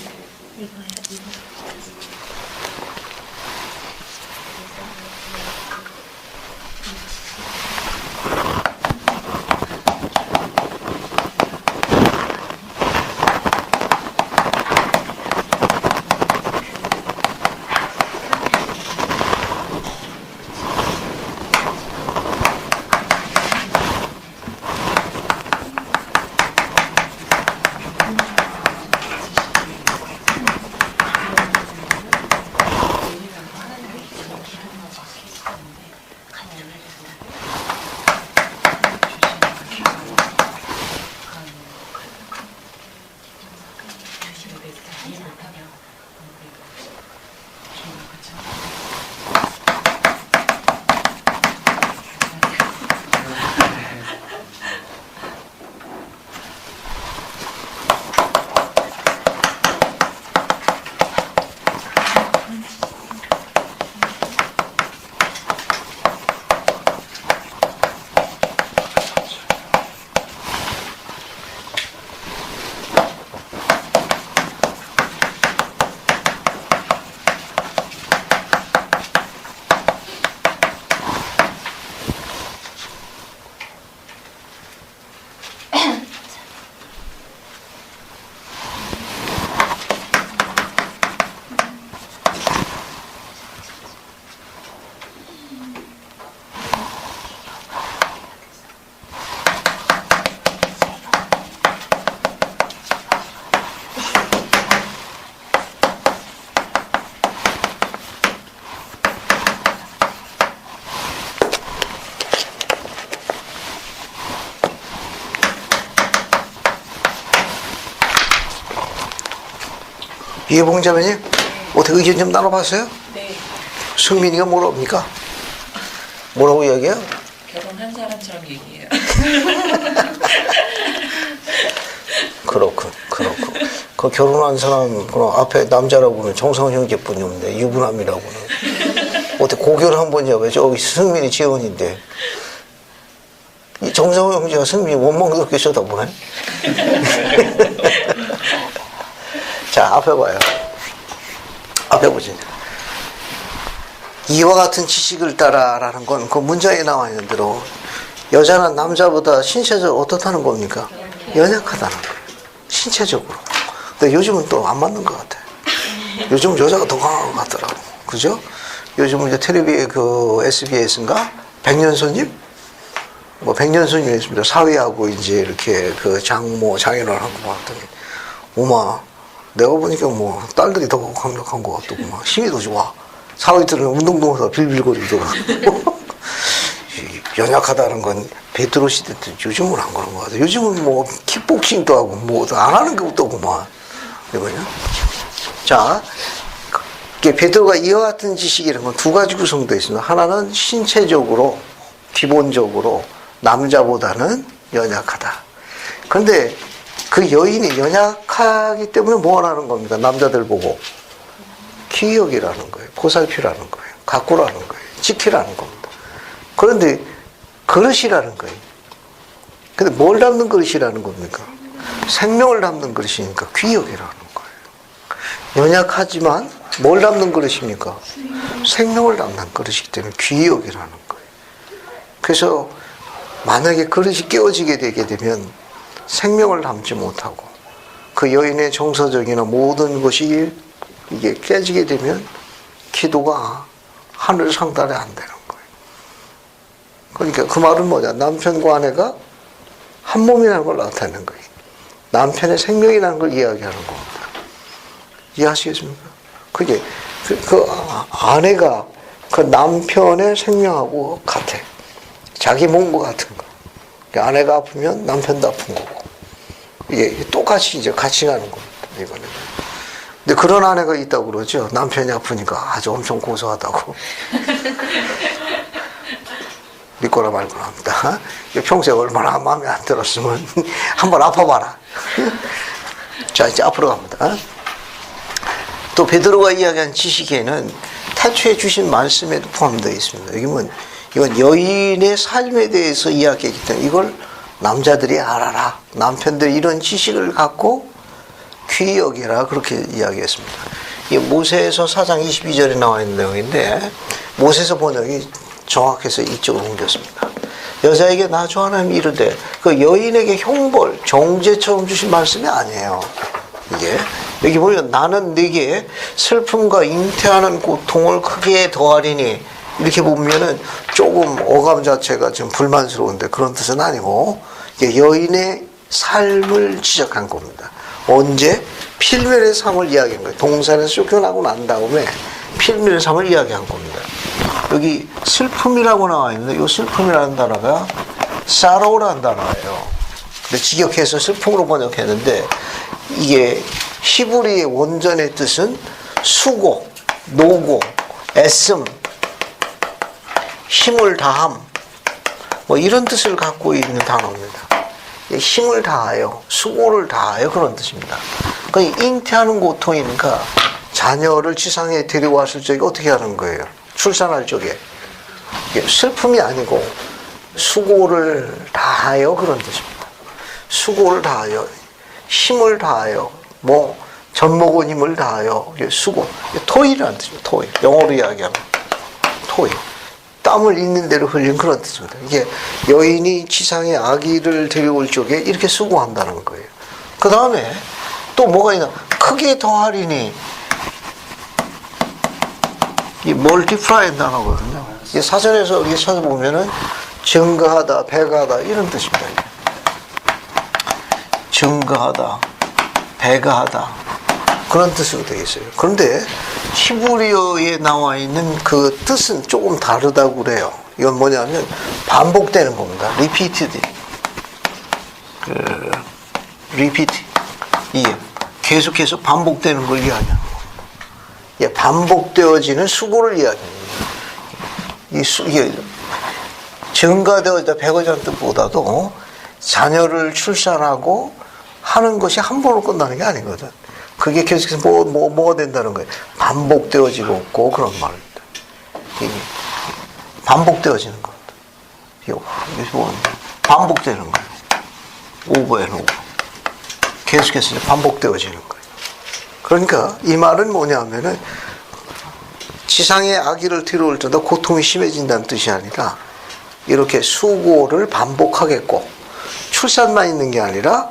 이해봉 자매님, 어떻게 의견 좀 나눠봤어요? 네. 승민이가 뭐랍니까? 뭐라고 이야기해요? 결혼한 사람처럼 얘기해요. 그렇군. 그 결혼한 사람, 그 앞에 남자라고는 정성 형제뿐이 없는데, 유부남이라고는. 어떻게 고결 한 번이야? 왜 저기 승민이 재혼인데. 이 정성호 형제가 승민이 원망스럽게 쳐다보네. 자, 앞에 봐요. 앞에 보시죠. 이와 같은 지식을 따라라는 건 그 문장에 나와 있는 대로 여자는 남자보다 신체적으로 어떻다는 겁니까? 연약하다는 거예요. 신체적으로. 근데 요즘은 또 안 맞는 것 같아요. 요즘은 여자가 더 강한 것 같더라고. 그죠? 요즘은 이제 텔레비에 그 SBS인가? 백년손님? 뭐 백년손님이 있습니다. 사위하고 이제 이렇게 그 장모, 장인어른 한 거 봤더니, 오마, 내가 보니까 뭐 딸들이 더 강력한 것 같더구만. 힘이 더 좋아. 사위들은 운동동에서 빌빌거리더라고. 연약하다는 건 베드로 시대 때 요즘은 안 그런 것 같아요. 요즘은 뭐 킥복싱도 하고 뭐 안 하는 것도 없구만. 이거냐? 자, 베드로가 이와 같은 지식이라는 건 두 가지 구성되어 있습니다. 하나는 신체적으로 기본적으로 남자보다는 연약하다. 그런데 그 여인이 연약하기 때문에 뭐 하라는 겁니까? 남자들 보고 기억이라는 거예요. 보살피라는 거예요. 가꾸라는 거예요. 지키라는 겁니다. 그런데 그릇이라는 거예요. 근데 뭘 담는 그릇이라는 겁니까? 생명을 담는 그릇이니까 귀역이라는 거예요. 연약하지만 뭘 담는 그릇입니까? 생명을 담는 그릇이기 때문에 귀역이라는 거예요. 그래서 만약에 그릇이 깨어지게 되게 되면 생명을 담지 못하고 그 여인의 정서적이나 모든 것이 이게 깨지게 되면 기도가 하늘 상달에 안 되는 거예요. 그러니까 그 말은 뭐냐? 남편과 아내가 한 몸이라는 걸 나타내는 거예요. 남편의 생명이라는 걸 이야기하는 겁니다. 이해하시겠습니까? 그게 그 아내가 그 남편의 생명하고 같아. 자기 몸과 같은 거. 그러니까 아내가 아프면 남편도 아픈 거고. 이게 똑같이 이제 같이 가는 겁니다. 이거는. 근데 그런 아내가 있다고 그러죠. 남편이 아프니까 아주 엄청 고소하다고. 믿거나 말거나 합니다. 평소에 얼마나 마음에 안 들었으면 한번 아파봐라. 자, 이제 앞으로 갑니다. 또 베드로가 이야기한 지식에는 태초에 주신 말씀에도 포함되어 있습니다. 이건 여인의 삶에 대해서 이야기했기 때문에 이걸 남자들이 알아라. 남편들이 이런 지식을 갖고 귀히 여기라. 그렇게 이야기했습니다. 이 모세에서 4장 22절에 나와 있는 내용인데 모세서 번역이 정확해서 이쪽으로 옮겼습니다. 여자에게 나 주 하나님이 이르되 그 여인에게 형벌, 정죄처럼 주신 말씀이 아니에요. 이게 여기 보면 나는 네게 슬픔과 잉태하는 고통을 크게 더하리니 이렇게 보면은 조금 어감 자체가 좀 불만스러운데 그런 뜻은 아니고 이게 여인의 삶을 지적한 겁니다. 언제? 필멸의 삶을 이야기한 거예요. 동산에서 쫓겨나고 난 다음에 필멸의 삶을 이야기한 겁니다. 여기 슬픔이라고 나와 있는데 이 슬픔이라는 단어가 sorrow라는 단어예요. 근데 직역해서 슬픔으로 번역했는데 이게 히브리의 원전의 뜻은 수고, 노고, 애씀, 힘을 다함 뭐 이런 뜻을 갖고 있는 단어입니다. 힘을 다하여, 수고를 다하여 그런 뜻입니다. 그러니까 잉태하는 고통이니까 자녀를 지상에 데려왔을 적에 어떻게 하는 거예요? 출산할 적에 슬픔이 아니고 수고를 다하여 그런 뜻입니다. 수고를 다하여, 힘을 다하여, 뭐 젖먹은 힘을 다하여 수고, 토일이라는 뜻입니다. 토일, 영어로 이야기하면 토일, 땀을 있는 대로 흘린 그런 뜻입니다. 이게 여인이 지상에 아기를 데려올 적에 이렇게 수고한다는 거예요. 그 다음에 또 뭐가 있나? 크게 더하리니 이 멀티플라이 단어거든요. 이 사전에서 여기 찾아보면은 증가하다, 배가하다 이런 뜻입니다. 증가하다, 배가하다 그런 뜻으로 되어 있어요. 그런데 히브리어에 나와 있는 그 뜻은 조금 다르다고 그래요. 이건 뭐냐면 반복되는 겁니다. repeated. repeat. 이게 계속해서 반복되는 걸 이야기하는 겁니다. 예, 반복되어지는 수고를 이야기합니다. 이게 증가되어지다 배거자는 뜻보다도 자녀를 출산하고 하는 것이 한 번으로 끝나는 게 아니거든. 그게 계속해서 뭐가 된다는 거예요. 반복되어지고 있고 그런 말입니다. 이게 반복되어지는 겁니다. 반복되는 거예요. 오버 앤 오버. 계속해서 반복되어지는 거예요. 그러니까 이 말은 뭐냐면은 지상에 아기를 들어올 때도 고통이 심해진다는 뜻이 아니라 이렇게 수고를 반복하겠고 출산만 있는 게 아니라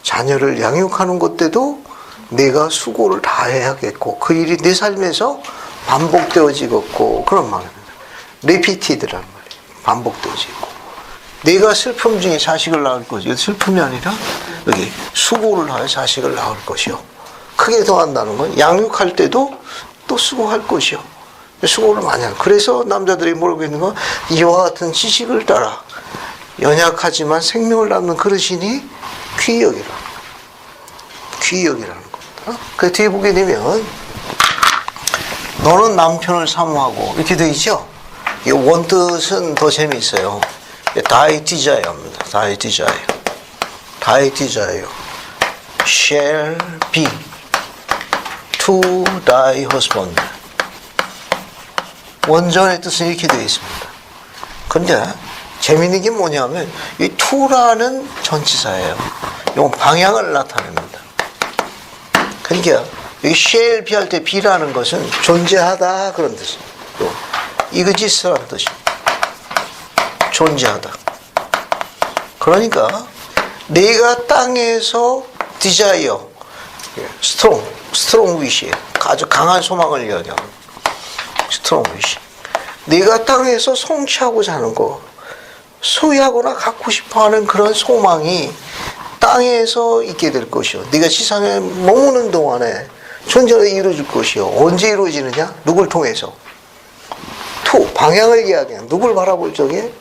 자녀를 양육하는 것 때도 내가 수고를 다 해야겠고 그 일이 내 삶에서 반복되어지겠고 그런 말입니다. 리피티드라는 말이에요. 반복되어지고 내가 슬픔 중에 자식을 낳을 것이요. 슬픔이 아니라 여기 수고를 하여 자식을 낳을 것이요. 크게 더한다는 건 양육할 때도 또 수고할 것이요. 수고를 많이 하는. 그래서 남자들이 뭐라고 있는 건 이와 같은 지식을 따라 연약하지만 생명을 낳는 그릇이니 귀여이라. 귀여이라는 겁니다. 그 뒤에 보게 되면 너는 남편을 사모하고 이렇게 되어 있죠. 이 원뜻은 더 재미있어요. thy desire입니다. thy desire. thy desire shall be to thy husband. 원전의 뜻은 이렇게 되어 있습니다. 근데 재미있는 게 뭐냐면 이 to라는 전치사예요. 이건 방향을 나타냅니다. 그러니까 여기 shall be 할 때 be라는 것은 존재하다 그런 뜻이에요. exist라는 뜻입니다. 존재하다. 그러니까 내가 땅에서 desire, strong wish예요. 아주 강한 소망을 이야기하는 strong wish. 내가 땅에서 성취하고자 하는 거, 소유하거나 갖고 싶어하는 그런 소망이 땅에서 있게 될 것이요. 네가 지상에 머무는 동안에 존재가 이루어질 것이요. 언제 이루어지느냐? 누굴 통해서? 방향을 이야기하는 누굴 바라볼 적에?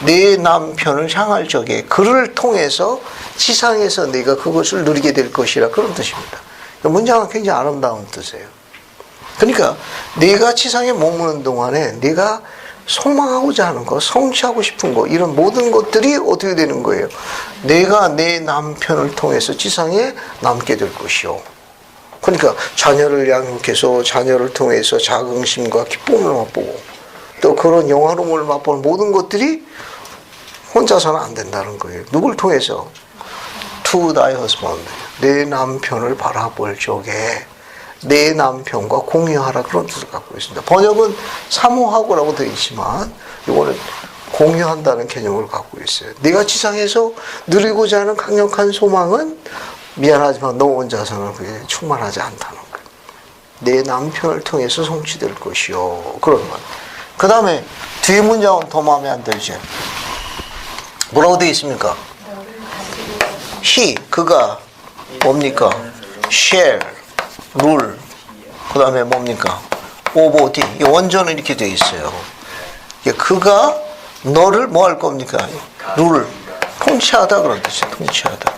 내 남편을 향할 적에 그를 통해서 지상에서 네가 그것을 누리게 될 것이라 그런 뜻입니다. 문장은 굉장히 아름다운 뜻이에요. 그러니까 내가 지상에 머무는 동안에 네가 소망하고자 하는 것, 성취하고 싶은 것 이런 모든 것들이 어떻게 되는 거예요? 내가 내 남편을 통해서 지상에 남게 될 것이요. 그러니까 자녀를 양육해서 자녀를 통해서 자긍심과 기쁨을 맛보고 또 그런 영화로움을 맛보는 모든 것들이 혼자서는 안 된다는 거예요. 누굴 통해서? To thy husband. 내 남편을 바라볼 적에 내 남편과 공유하라 그런 뜻을 갖고 있습니다. 번역은 사모하고라고 되어 있지만 이거는 공유한다는 개념을 갖고 있어요. 네가 지상에서 누리고자 하는 강력한 소망은 미안하지만 너 혼자서는 그게 충만하지 않다는 거예요. 내 남편을 통해서 성취될 것이요. 그런 말. 그 다음에 뒤에 문장은 더 마음에 안 들죠. 뭐라고 되어 있습니까? he, 그가 뭡니까? shall, rule. 그 다음에 뭡니까? over the. 이 원전은 이렇게 되어 있어요. 그가 너를 뭐 할 겁니까? rule. 통치하다 그런 뜻이에요. 통치하다.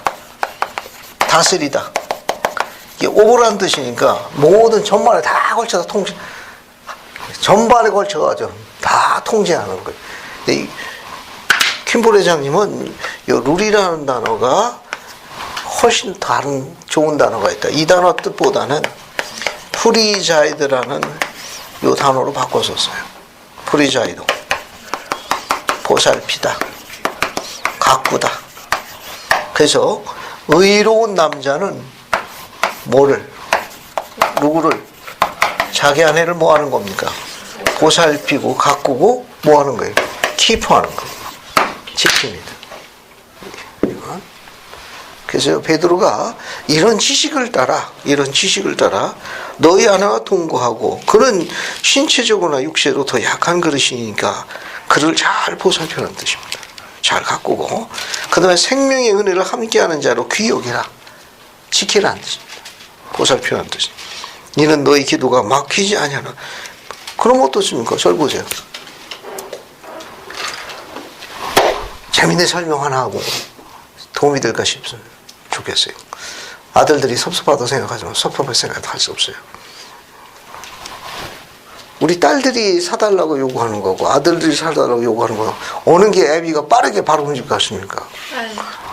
다스리다. 이게 over라는 뜻이니까 모든 전반에 다 걸쳐서 통치. 전반에 걸쳐가지고 다 통제하는 거예요. 이 킴볼 회장님은 이 룰이라는 단어가 훨씬 다른 좋은 단어가 있다. 이 단어 뜻보다는 프리자이드라는 이 단어로 바꿔서 써요. 프리자이드. 보살피다. 가꾸다. 그래서 의로운 남자는 누구를? 자기 아내를 뭐 하는 겁니까? 보살피고 가꾸고 뭐 하는 거예요? 키프하는 거예요. 지킵니다. 그래서 베드로가 이런 지식을 따라 너희 아내와 동거하고 그는 신체적으로나 육체로 더 약한 그릇이니까 그를 잘 보살펴라는 뜻입니다. 잘 가꾸고 그 다음에 생명의 은혜를 함께하는 자로 귀히 여기라. 지키라는 뜻입니다. 보살펴라는 뜻입니다. 니는 너희 기도가 막히지 아니하나. 그럼 어떻습니까? 절 보세요. 재밌는 설명 하나 하고 도움이 될까 싶습니다. 좋겠어요. 아들들이 섭섭하다고 생각하지만 섭섭할 생각도 할 수 없어요. 우리 딸들이 사달라고 요구하는 거고 아들들이 사달라고 요구하는 거 어느 게 애비가 빠르게 바로 움직일 것 같습니까?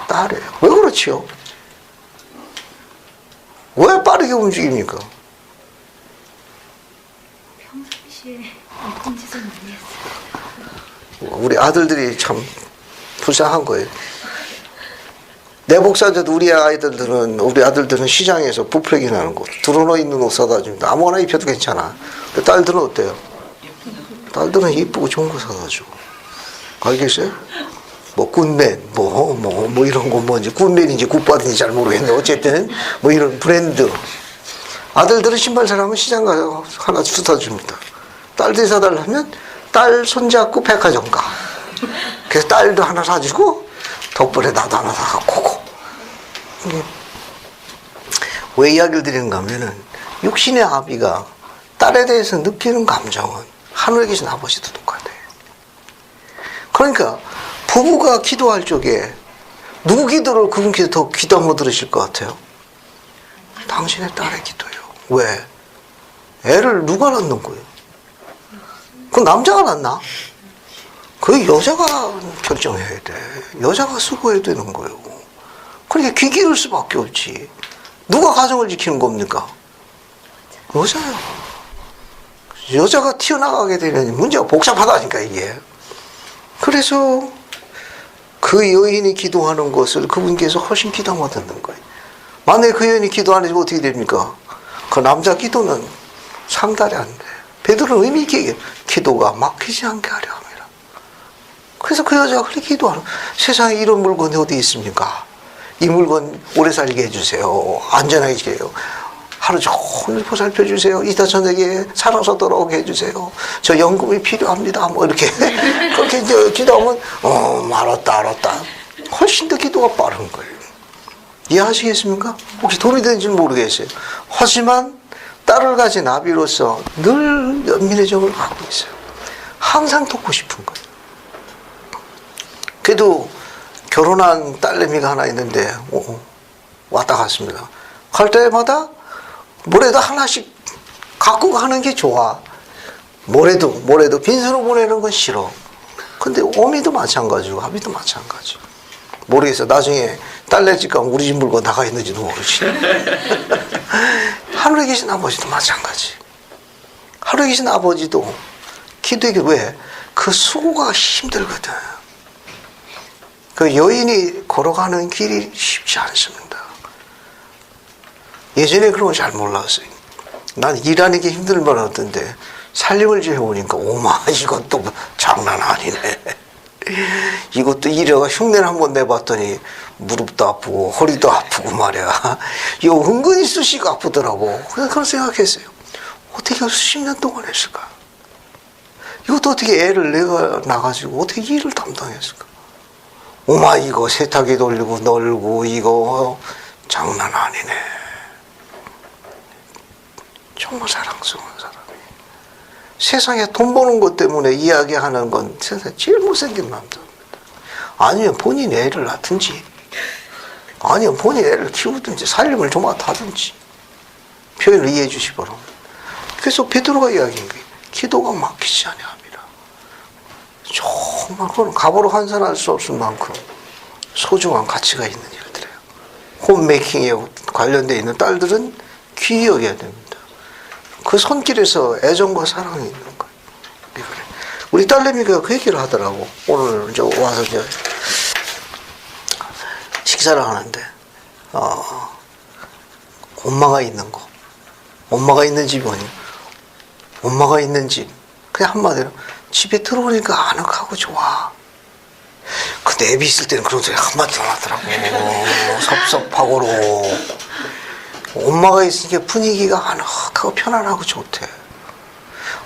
딸이에요. 왜 그렇지요? 왜 빠르게 움직입니까? 평상시에 어떤 짓을 많이 했어요? 우리 아들들이 참 불쌍한 거예요. 내복사제도 우리 아들들은 시장에서 부풀기 나는 거 드러너 있는 옷 사다 줍니다. 아무거나 입혀도 괜찮아. 근데 딸들은 어때요? 딸들은 이쁘고 좋은 거 사다 줘. 알겠어요? 뭐 굿맨 뭐 이런 거 뭔지 굿맨인지 굿바디인지 잘 모르겠는데 어쨌든 뭐 이런 브랜드. 아들들은 신발 사라면 시장 가서 하나 사다 줍니다. 딸들이 사달라면 딸 손잡고 백화점 가. 그래서 딸도 하나 사주고 덕분에 나도 하나 사갖고. 왜 이야기를 드리는가 하면은 육신의 아비가 딸에 대해서 느끼는 감정은 하늘에 계신 아버지도 똑같아요. 그러니까 부부가 기도할 적에 누구 기도를 그분께서 더 귀담아 못 들으실 것 같아요? 당신의 딸의 기도예요. 왜? 애를 누가 낳는 거예요? 그 남자가 낳나? 그 여자가 결정해야 돼. 여자가 수고해야 되는 거예요. 그러니까 귀 기울 수밖에 없지. 누가 가정을 지키는 겁니까? 여자요. 여자가 튀어나가게 되면 문제가 복잡하다니까 이게. 그래서 그 여인이 기도하는 것을 그분께서 훨씬 귀담아 듣는 거예요. 만약에 그 여인이 기도 안 해주면 어떻게 됩니까? 그 남자 기도는 상달이 안 돼. 베드로는 의미 있게 얘기해요. 기도가 막히지 않게 하려 합니다. 그래서 그 여자가 그렇게 기도하는 거예요. 세상에 이런 물건이 어디 있습니까? 이 물건 오래 살게 해주세요. 안전하게 해주세요. 하루 종일 보살펴 주세요. 이따 저녁에 살아서 돌아오게 해주세요. 저 연금이 필요합니다. 뭐 이렇게 그렇게 이제 기도하면 알았다. 훨씬 더 기도가 빠른 거예요. 이해하시겠습니까? 혹시 도움이 되는지는 모르겠어요. 하지만 딸을 가진 아비로서 늘 연민의 정을 갖고 있어요. 항상 돕고 싶은 거예요. 그래도 결혼한 딸내미가 하나 있는데 왔다 갔습니다. 갈 때마다 뭐래도 하나씩 갖고 가는 게 좋아. 뭐래도 빈손으로 보내는 건 싫어. 근데 어미도 마찬가지고 아비도 마찬가지. 모르겠어. 나중에 딸내 집 가면 우리 집 물건 나가 있는지도 모르지. 하늘에 계신 아버지도 마찬가지. 하늘에 계신 아버지도 기도하기 왜? 그 수고가 힘들거든. 그 여인이 걸어가는 길이 쉽지 않습니다. 예전에 그런 거 잘 몰랐어요. 난 일하는 게 힘들만 하던데 살림을 좀 해보니까 오마 이것도 장난 아니네. 이것도 일해가 흉내를 한번 내봤더니 무릎도 아프고 허리도 아프고 말이야. 이거 은근히 수시가 아프더라고. 그래서 그런 생각했어요. 어떻게 수십 년 동안 했을까? 이것도 어떻게 애를 내가 나가지고 어떻게 일을 담당했을까? 오마 이거 세탁기 돌리고 널고 이거 장난 아니네. 정말 사랑스러운 사람이에요. 세상에 돈 버는 것 때문에 이야기하는 건 세상에 제일 못생긴 남자입니다. 아니면 본인 애를 낳든지 아니면 본인 애를 키우든지 살림을 도맡아든지 표현을 이해해 주시기 바랍니다. 그래서 베드로가 이야기한 게 기도가 막히지 아니합니다. 정말 그건 값으로 환산할 수 없을 만큼 소중한 가치가 있는 일들이에요. 홈메이킹에 관련되어 있는 딸들은 귀히 여겨야 됩니다. 그 손길에서 애정과 사랑이 있는 거예요. 우리 딸내미가 그 얘기를 하더라고. 오늘 이제 와서 이제 식사를 하는데, 엄마가 있는 거. 엄마가 있는 집이 뭐냐? 엄마가 있는 집. 그냥 한마디로 집에 들어오니까 아늑하고 좋아. 근데 애비 있을 때는 그런 소리 한마디도 안 하더라고. 섭섭하고로. 엄마가 있으니까 분위기가 아늑하고 편안하고 좋대.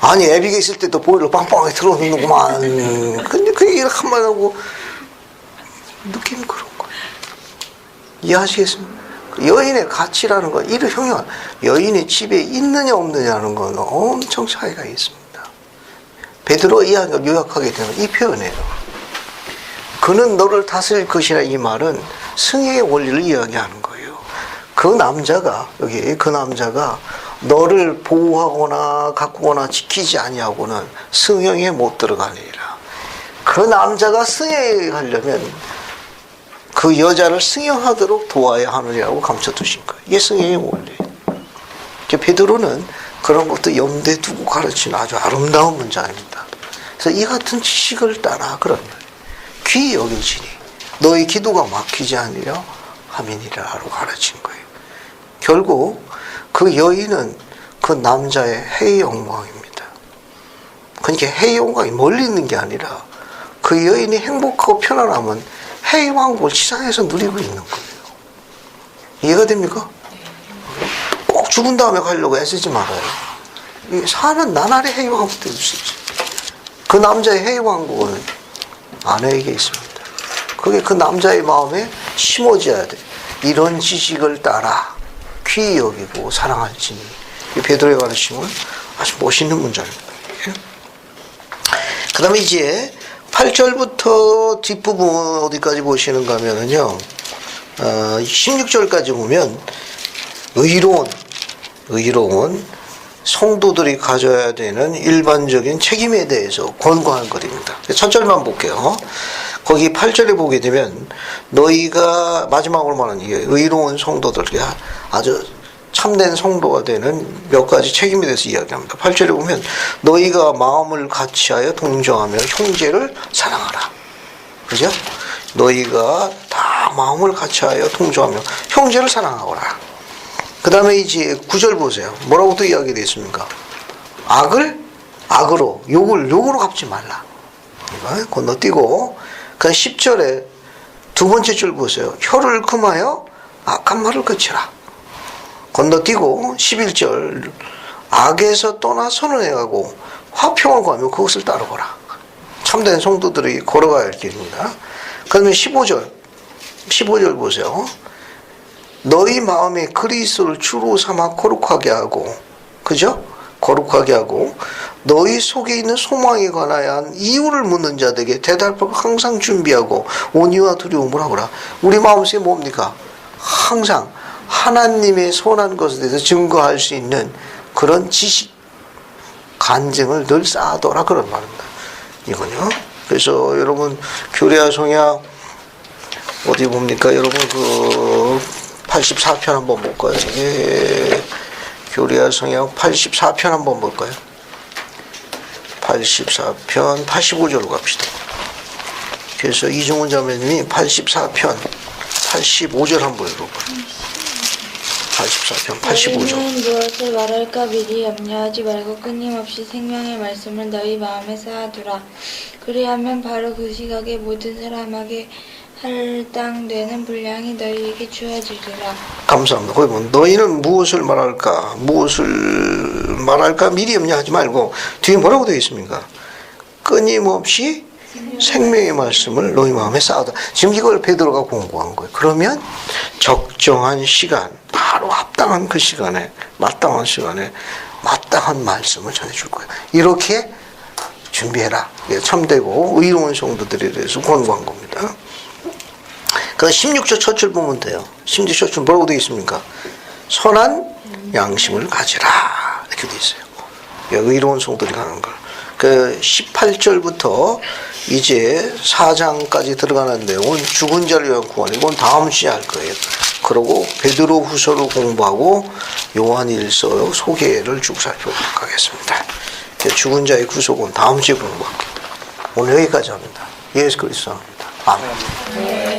아니 애비가 있을 때도 보일러 빵빵하게 들어오는구만. 근데 그 얘기를 한마디 하고 느낌이 그런 거예요. 이해하시겠습니까? 여인의 가치라는 건 이를 형용. 여인이 집에 있느냐 없느냐는 건 엄청 차이가 있습니다. 베드로가 이야기를 요약하게 되면 이 표현이에요. 그는 너를 다스릴 것이라. 이 말은 승의 원리를 이야기하는 거예요. 그 남자가 너를 보호하거나 가꾸거나 지키지 아니하고는 승형에 못 들어가느니라. 그 남자가 승형하려면 그 여자를 승형하도록 도와야 하느냐고 감춰두신 거예요. 이게 승형의 원리예요. 베드로는 그런 것도 염두에 두고 가르치는 아주 아름다운 문장입니다. 그래서 이 같은 지식을 따라 그런 거예요. 귀히 여겨지니 너희 기도가 막히지 않으려 함이니라라고 가르친 거예요. 결국 그 여인은 그 남자의 해의 영광입니다. 그러니까 해의 영광이 멀리 있는 게 아니라 그 여인이 행복하고 편안하면 해의 왕국을 지상에서 누리고 있는 거예요. 이해가 됩니까? 꼭 죽은 다음에 가려고 애쓰지 말아요. 이 사는 나날이 해의 왕국 될 수 있어요. 그 남자의 해의 왕국은 아내에게 있습니다. 그게 그 남자의 마음에 심어져야 돼. 이런 지식을 따라 귀히 여기고 사랑할지니. 베드로의 가르침은 아주 멋있는 문장입니다. 그 다음에 이제 8절부터 뒷부분 어디까지 보시는가 하면은요, 16절까지 보면 의로운 성도들이 가져야 되는 일반적인 책임에 대해서 권고한 글입니다. 첫 절만 볼게요. 거기 8절에 보게 되면 너희가 마지막으로 말하는 이게 의로운 성도들이 아주 참된 성도가 되는 몇 가지 책임에 대해서 이야기합니다. 8절에 보면 너희가 마음을 같이하여 동정하며 형제를 사랑하라. 그죠? 너희가 다 마음을 같이하여 동정하며 형제를 사랑하거라. 그 다음에 이제 9절 보세요. 뭐라고 또 이야기 되어 있습니까? 악을 악으로, 욕으로 갚지 말라. 이거 건너뛰고, 그 10절에 두 번째 줄 보세요. 혀를 금하여 악한 말을 그치라. 건너뛰고 11절 악에서 떠나 선언해가고 화평을 구하며 그것을 따르거라. 참된 성도들이 걸어가야 할 길입니다. 그러면 15절 보세요. 너희 마음에 그리스도를 주로 삼아 거룩하게 하고, 그죠? 거룩하게 하고 너희 속에 있는 소망에 관한 이유를 묻는 자들에게 대답을 항상 준비하고 온유와 두려움을 하거라. 우리 마음속에 뭡니까? 항상 하나님의 선한 것에 대해서 증거할 수 있는 그런 지식, 간증을 늘 쌓아둬라, 그런 말입니다. 이거요. 그래서 여러분 교리와 성약 어디 봅니까? 여러분 그 84편 한번 볼까요? 교리와 성약 84편 한번 볼까요? 84편 85절로 갑시다. 그래서 이종훈 자매님이 84편 85절 한번 읽어봐요. 84편 85절. 너희는 무엇을 말할까 미리 염려하지 말고 끊임없이 생명의 말씀을 너희 마음에 쌓아두라. 그리하면 바로 그 시각에 모든 사람에게 할당되는 분량이 너희에게 주어지리라. 감사합니다. 거기 보면 너희는 무엇을 말할까 미리 염려하지 말고 뒤에 뭐라고 되어 있습니까? 끊임없이 생명의 말씀을 너희 마음에 쌓아둬. 지금 이걸 베드로가 공부한 거예요. 그러면 적정한 시간, 바로 합당한 그 시간에, 마땅한 시간에 마땅한 말씀을 전해줄 거예요. 이렇게 준비해라. 참되고 의로운 성도들에 대해서 권고한 겁니다. 그 16절 첫 줄 보면 돼요. 16절 첫 줄 뭐라고 되어 있습니까? 선한 양심을 가지라. 이렇게 되어 있어요. 의로운 성도들이 가는 걸. 그 18절부터 이제 4장까지 들어가는 내용은 죽은 자를 위한 구원. 이건 다음 주에 할 거예요. 그리고 베드로 후서를 공부하고 요한일서 소개를 쭉 살펴보도록 하겠습니다. 죽은 자의 구속은 다음 주에 공부할게요. 오늘 여기까지 합니다. 예수 그리스도 합니다. 아멘.